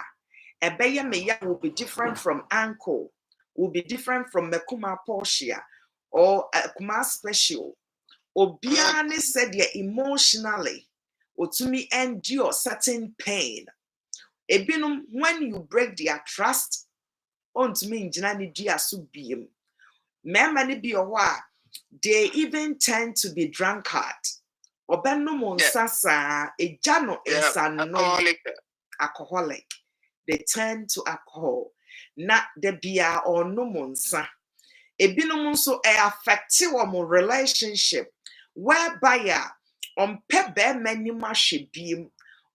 beya me will be different from uncle, will be different from Mekuma Portia or Kuma special. Obiane said yeah emotionally or to me endure certain pain. Ebinum when you break their trust on to me in Janani dia subim. Memani be a they even tend to be drunkard. Obenum sasa a jano is alcoholic. They turn to alcohol. Not the beer or no monsa. Ebinum so affective relationship whereby on pe be manima should be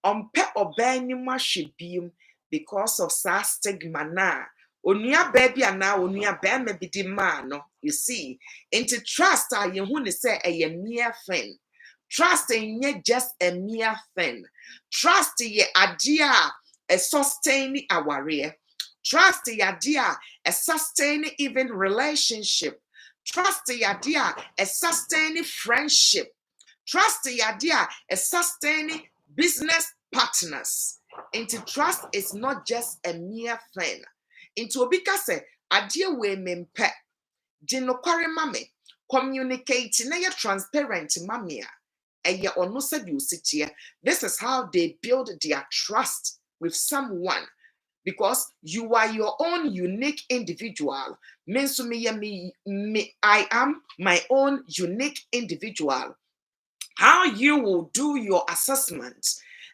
on pe obenima should be because of sa stigma na. Onia baby and now onia be me be the man. You see, into trust I you who say a mere thing. Trust ain't just a mere thing. Trust ye idea a sustain our rear. Trust the idea a sustain even relationship. Trust the idea a sustain friendship. Trust the idea a sustain business partners. Into trust is not just a mere thing. Into obika say idea we mempe. Jinokare mame communicate na ye transparent mamia. This is how they build their trust with someone because you are your own unique individual. Means to me, I am my own unique individual. How you will do your assessment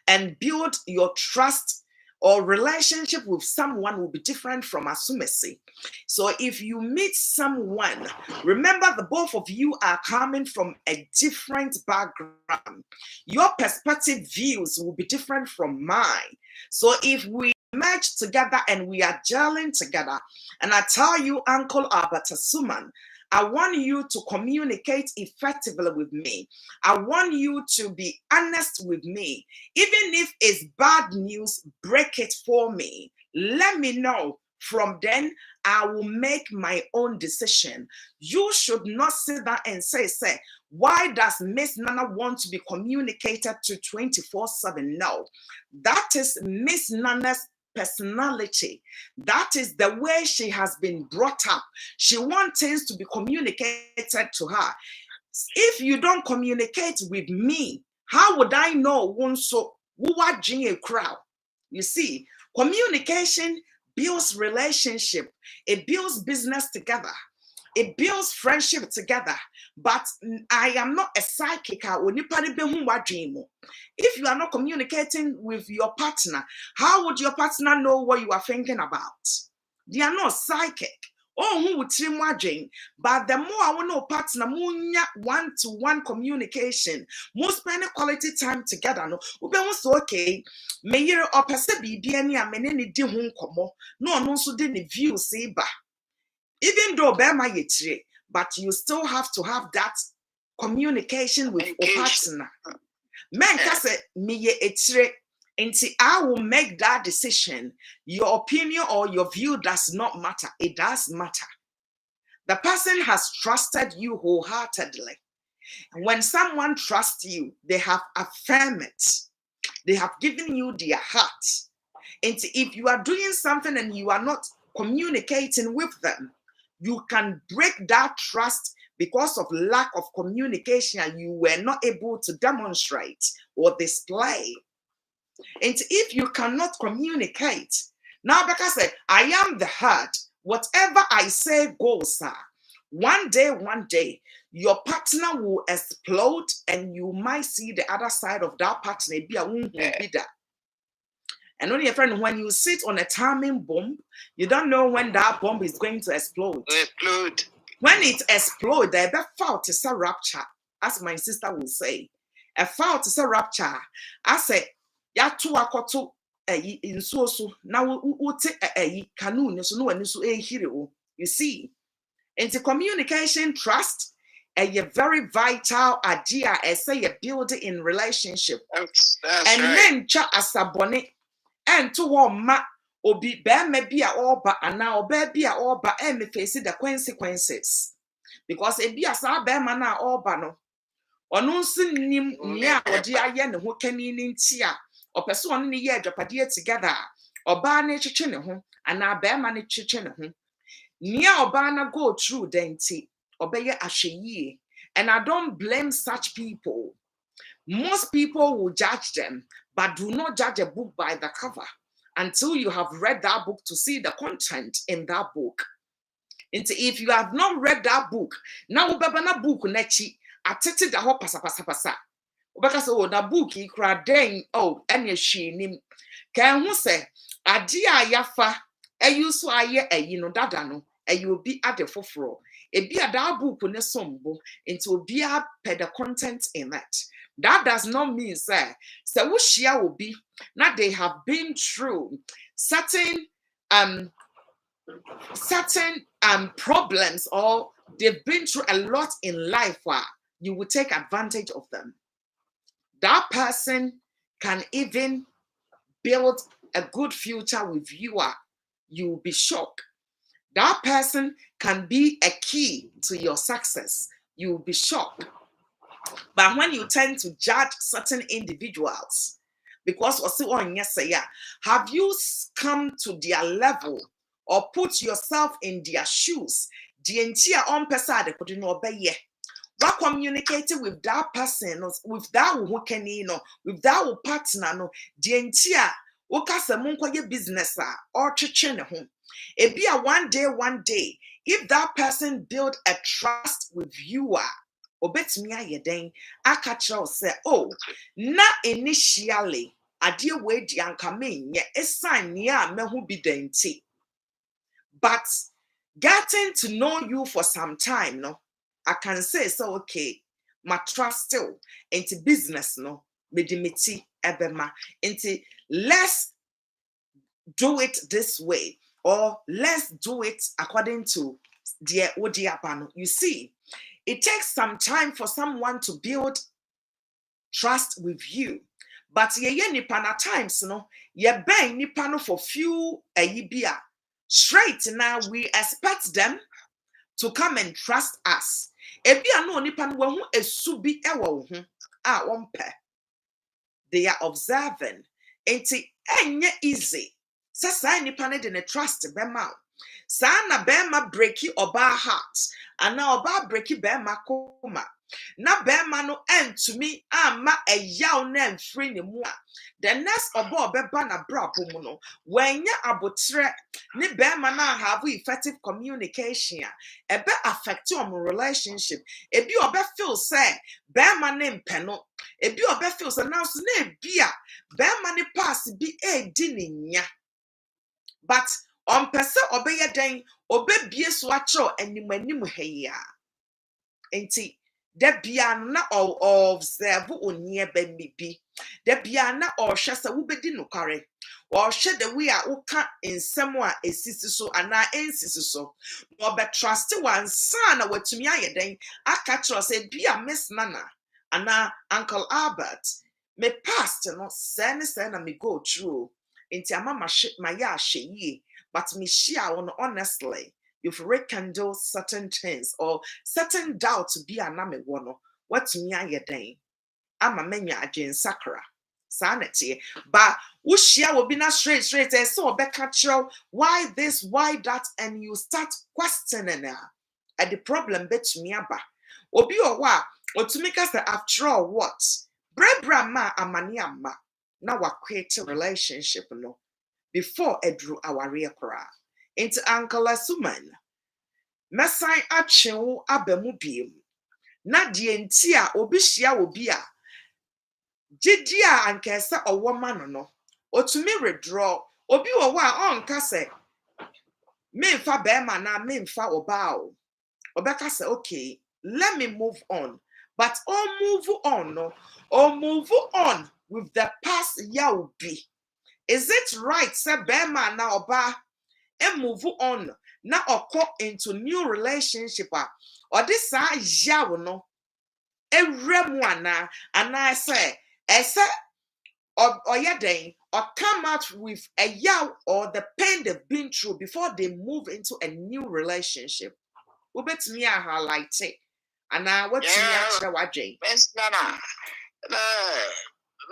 and build your trust or relationship with someone will be different from assumasi. So if you meet someone, remember the both of you are coming from a different background. Your perspective views will be different from mine. So if we merge together and we are gelling together, and I tell you, Uncle Albert Suman, I want you to communicate effectively with me. I want you to be honest with me. Even if it's bad news, break it for me. Let me know. From then, I will make my own decision. You should not sit there and say, why does Miss Nana want to be communicated to 24/7? No, that is Miss Nana's personality. That is the way she has been brought up. She wants things to be communicated to her. If you don't communicate with me, how would I know so who watching a crowd? You see, communication builds relationship, it builds business together. It builds friendship together, but I am not a psychic. If you are not communicating with your partner, how would your partner know what you are thinking about? They are not psychic. Oh, who would trim watching? But the more I want to partner, more one-to-one communication, more spending quality time together. No, so okay. May you or perceive be any amenity di home como. No, so didn't view say ba. Even though but you still have to have that communication with a partner. Men say me etre, and I will make that decision. Your opinion or your view does not matter. It does matter. The person has trusted you wholeheartedly. When someone trusts you, they have affirmed it. They have given you their heart. And if you are doing something and you are not communicating with them, you can break that trust because of lack of communication and you were not able to demonstrate or display. And if you cannot communicate, now because I am the head, whatever I say goes, sir. One day, your partner will explode and you might see the other side of that partner. And only a friend, when you sit on a timing bomb, you don't know when that bomb is going to explode. When it explodes, there be fault is a rapture, as my sister will say. A fault is a rapture. I say, ya tu akoto in so now we take a canoe, so no one is a hero. You see, into communication, trust. A very vital idea as say a building in relationship. That's and right. then cha asabone and to one ma obi be me be a oba and now baby a oba and me face the consequences because ebi asa be ma na oba no ono nso nim nia odi aye ne ho kani ni nti a opese ono ne ye adwapade together oba na chiche ne ho ana be ma ne chiche ne ho nia oba na go through denti obeye ahweyie. And I don't blame such people. Most people will judge them, but do not judge a book by the cover until you have read that book to see the content in that book. And if you have not read that book, now ubebana book nechi atete da ho pasa pasa pasa. Ubeka say, oh, na book yi kra den oh ene hwe nim. Kan hu se ade a yafa ayu so aye ayi no dada no ayi obi ade foforo. Ebi a that book ne sombo into obi a per the content in it. That does not mean say wo shia obi na they have been through certain problems, or they've been through a lot in life where you will take advantage of them. That person can even build a good future with you. You will be shocked. That person can be a key to your success. You will be shocked. But when you tend to judge certain individuals, because have you come to their level or put yourself in their shoes? What communicating with that person, with that with that partner, no, business or home. It be a one day, if that person build a trust with you, obetumi ayeden akachira say, oh, na initially adie we di anka menye esan ne a mehu bi denti, but getting to know you for some time, no, I can say so, okay, my trust still into business, no, medimiti ebema into let's do it this way, or let's do it according to the odiapano. You see, it takes some time for someone to build trust with you. But ye nipa na times no, ye ben nipa no for few ayibia. Straight now we expect them to come and trust us. Ebia no nipa no hu esubi ewo hu a wompe. They are observing. Enti enye easy. Sasa nipa ne de ne trust bema. Sana bema breaki oba heart. Ana oba breaki bema koma. Na bema no end to me ama a yaw na mfiri ne mu a. The next oba obeba na bra pomu no. When ya abotre ne bema na have effective communication. Ebe affect your relationship. Ebi oba feel say bema ne mpe no. Ebi oba feel say now so na ebia bema ne pass bi e di ne nya. But on pese obeye den obebie so acho animanim heya. Enti de bia na observe oni eba mibi. De bia na ohwe se wo bedi nokare. Ohwe de we a woka ensem a esisi so ana ensisi so. No be trust one son na watumi ayeden aka tro se bia Miss Nana ana Uncle Albert me past no se na me go through. Inti ama ma ya hweye, but me share on honestly you've rekindled certain things or certain doubts to be aname wono what me ayeden ama menya agen sakra sanity. But wo share will be na straight so beka chiro why this, why that, and you start questioning the problem betumi aba obi owa otumika say after all what brebra ma amani amma na wa create a relationship no before edru aware kora into Uncle Asuman mesan achewo abamu biem na die nti a obi hia obi a gidi a ankesa owoma no otumi redraw obi wo a onka se memfa bema na memfa oba o obeka say okay, let me move on. But move on no, or move on with the past yaobi. Is it right say bema na oba and move on na oko into new relationship or this yaw no ewremu ana I say or yaden or come out with a yaw or the pain they've been through before they move into a new relationship. wobetumi a highlight ana watumi akyerɛ wadwen. Miss Nana,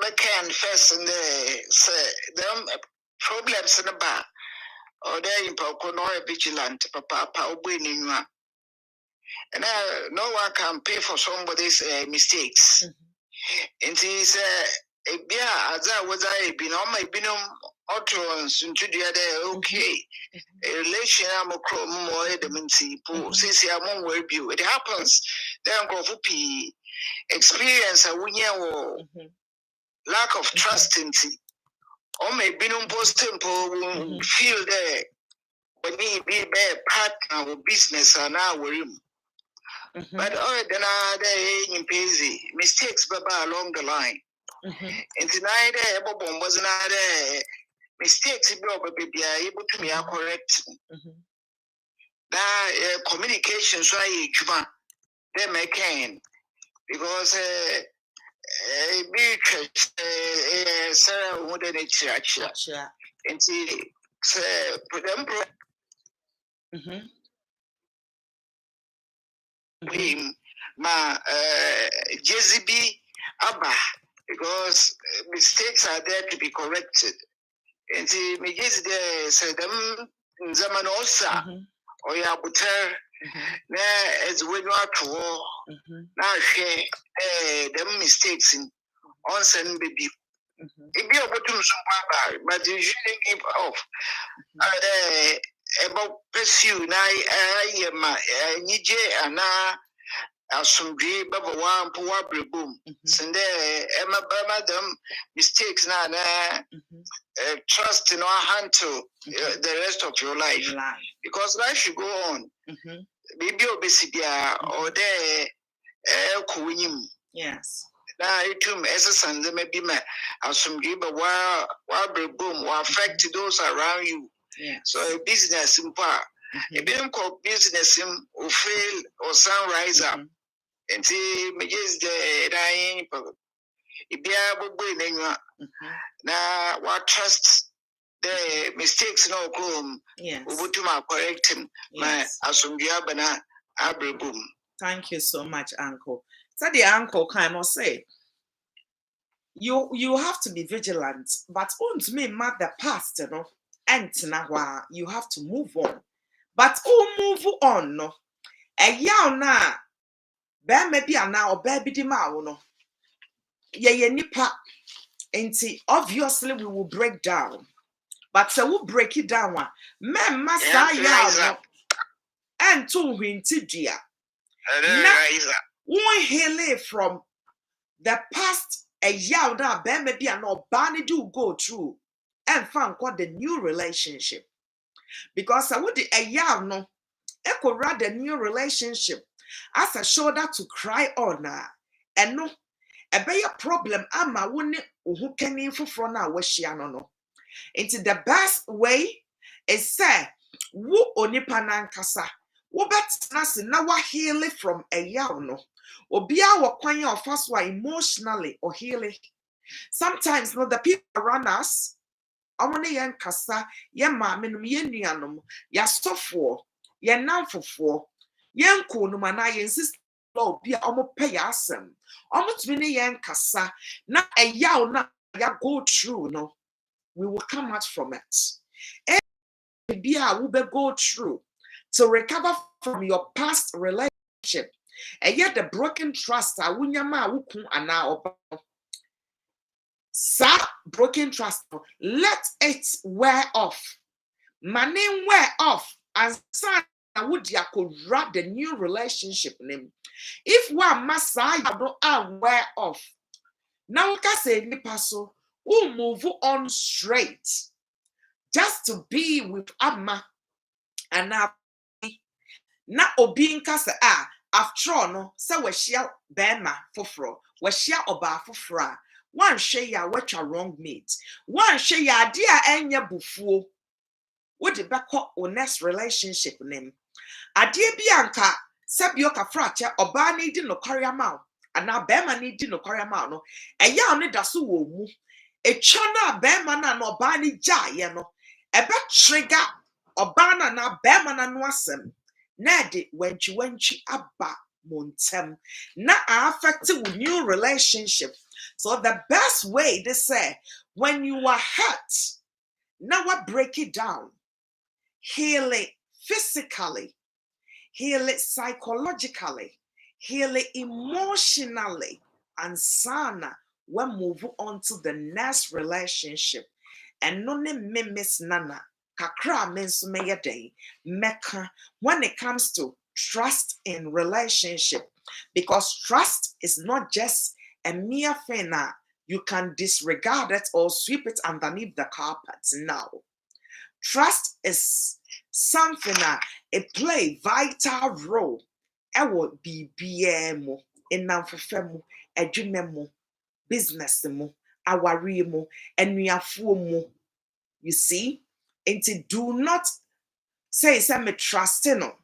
me can first in the say them problems in the bar or there in Pocono vigilant, papa, Obinua. And no one can pay for somebody's mistakes. And he said, as I was been on my binum utterance into the other, okay. A relation I'm a chrome more the minty, since I'm on where you. It happens, then go for P experience a winner lack of trust in tea. Or may be no post temple feel there when he be a partner of business and our room. But other than other in busy mistakes baba along the line. And tonight Bob was not mistakes be able to be correct. That communication so I they make because Sarah wouldn't church. And see, him, ma JZB Abba, because mistakes are there to be corrected. And see, me just there said them Zamanosa or Yabuter, as when you are to war, now share them mistakes in on send baby. It be able to some but you shouldn't give off. About pursue na ma nije ana asumdwe baba wa mpo abrebom sende madam mistakes na trust in our hand to the rest of your life because life should go on maybe obesibia or there kunyim yes na itum essense maybe ma asumdwe baba wa abrebom will affect those around you. Yes. So business in part. A bit called business will fail or sunrise up. And see me just the dying it be able to now what trust the mistakes no come. Yes. Ubutuma correcting my asumbiabana abreboom. Thank you so much, Uncle. So the uncle kind of say you have to be vigilant, but to me mark the past, you know. And now you have to move on. But move on no. A yaw na be maybe now or baby di ma no. Ye nipa. Obviously we will break down. But so we break it down one. Men must yaw no. And to winti dia. One heal from the past a yaw na be maybe no bani do go through. And found what the new relationship. Because I would a young no, I could rather new relationship as a shoulder to cry on and no, a bigger problem ama wouldn't who can in for now was no. Into the best way is say, woo onipanankasa, wo bet nasi na wa heal from a young no, or be our kwanya of us were emotionally or healing. Sometimes no, the people around us. Amone yen kasa ye maame num ye nuanom ya sofo ye namfofo yen ko num ana yen sister obi a omo pay asem omo tumi ne yen kasa na eyaw na ya go through no we will come out from it be a we be go through to recover from your past relationship and yet the broken trust a wunyama wukun ana oba sa broken trust, let it wear off. Money wear off. And son would ya could wrap the new relationship name. If one must say don't wear off. Now we can say nipaso we'll move on straight. Just to be with Amma and now na obi nkasa after all no say we share bema foforo we share oba foforo one share ya what a wrong mate. One share ya dear enya bufuo. What the back or next relationship name? A dear bianca, sabio kafracha, or bar needing no carry amount, and now bema needing no carry amount. No, a yarn dasu wo a chana bema no bani ja yano, a bet trigger or bana na bema na nwasem. Nadi wenchi abba montem. Na affected with new relationship. So the best way they say when you are hurt, now what break it down, heal it physically, heal it psychologically, heal it emotionally, and sana we move on to the next relationship. And no me miss nana kakra means me day meka when it comes to trust in relationship, because trust is not just a mere thing you can disregard it or sweep it underneath the carpet. Now trust is something that it play vital role ɛwɔ biribiara mu, nnamfefa mu, adwuma mu, business mu, aware mu, anuafoɔ mu. You see, into do not say me trust no,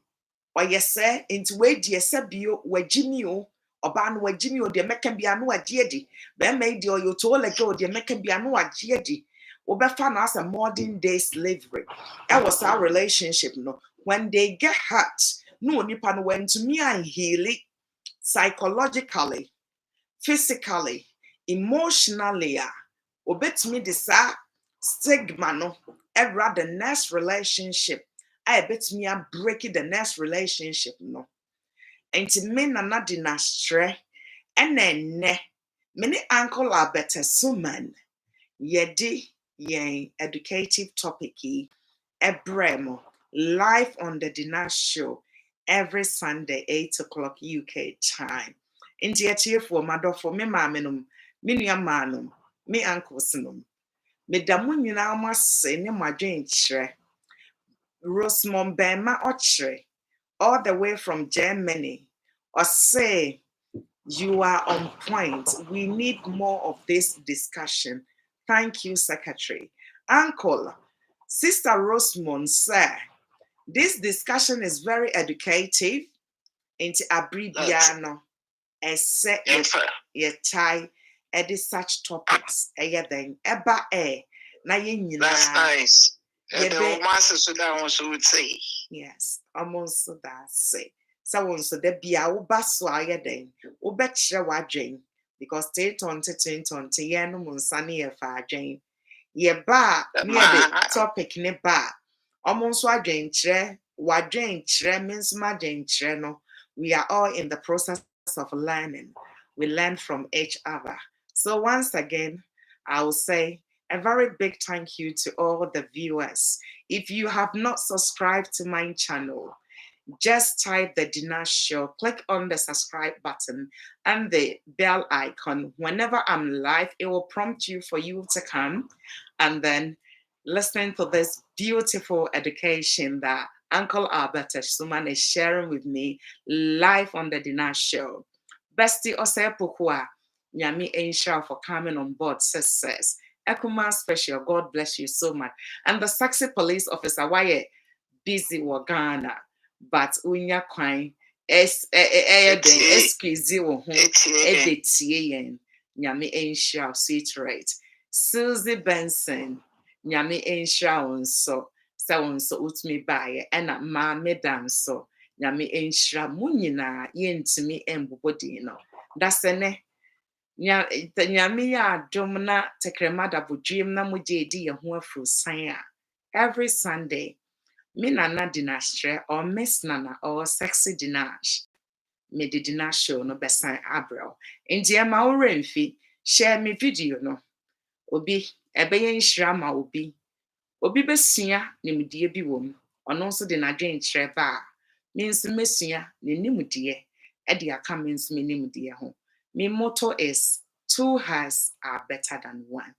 or yes say into wait yes bio wajimi o oban wajimi o de meka bia no agiedi be made you to let go de meka bia no agiedi obefa na as a modern day slavery. That was our relationship no. When they get hurt, no nipa no went to me and heal it psychologically, physically, emotionally. Obetumi de saa stigma no ever the next relationship. I bet me I'm breaking the next relationship no. And to me na Deenash and then many uncle are better suman. Yedi yen educative topic ebremo live on the Deenash show every Sunday 8 o'clock UK time. India tier for mother for me mamminum, minia manum, me uncles num. Me damu nyina mase ne madwen kyerɛ. Rosemont Bema Ochre, all the way from Germany, or say you are on point. We need more of this discussion. Thank you, Secretary. Uncle, Sister Rosemont, sir, this discussion is very educative into abbreviano. Ese ye tie edit such topics. Then eba na ye That's nice. Yeah, The master so that one so would say. yes, almost so that say. So the bia uba swaya den, ubetcha wajing, because they tonte yenu munsani fa jane. Ye ba near the topic ne ba. Almost wajing tre means majing tre no. We are all in the process of learning. We learn from each other. So once again, I will say a very big thank you to all the viewers. If you have not subscribed to my channel, just type the Deenash show, click on the subscribe button and the bell icon. Whenever I'm live, it will prompt you for you to come and then listen to this beautiful education that Uncle Albert Suman is sharing with me live on the Deenash show. Bestie Osepukua, Nyami Ainshra for coming on board, says. Ekuma special, God bless you so much. And the sexy police officer, why busy with Ghana, but unya kwine excuse wo ho ebetie nyame enhia sweet rate. Susie Benson, nyame enhia wonso se wonso utumi baye ena ma medam so nyame enhia mu nyina yentumi embobodi no dasene nyame ya adom na tekremada bodwiem na mugye ho afrusan a every Sunday me nana Deenash or Miss Nana or Sexy Deenash me the Deenash show no besan abro enti e ma woremfi share me video no obi ebeye nhira ma obi besua nimdie bi wom ono nso de nadwen kyerɛ ba me nso mesua ne nimdie e de aka me nso me nimdie ho. Me motto is 2 hearts are better than one.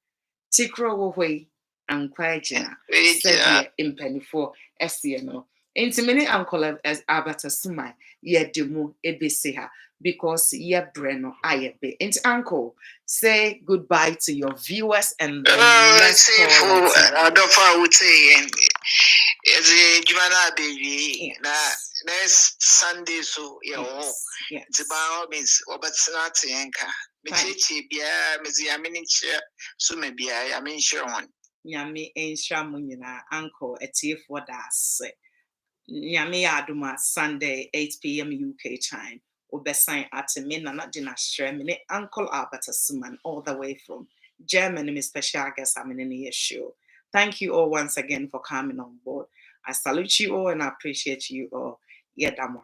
Tikro wo hoi ankwajina said impenifo no. Inti many uncle as Abata Sumai ye demu ebesiha because ye breno ayebe. Inti uncle say goodbye to your viewers and let's say for I would say as a Jumana baby next Sunday so it's about means but not yanka. So maybe I mean sure one. Yami enhira mu nyina uncle etie for that say Nyame Aduma Sunday 8 p.m. UK time. Obesign at me Nana Deenash me Uncle Albert Asuman all the way from Germany. My special guest I'm in the show. Thank you all once again for coming on board. I salute you all and I appreciate you all. Yeah, damn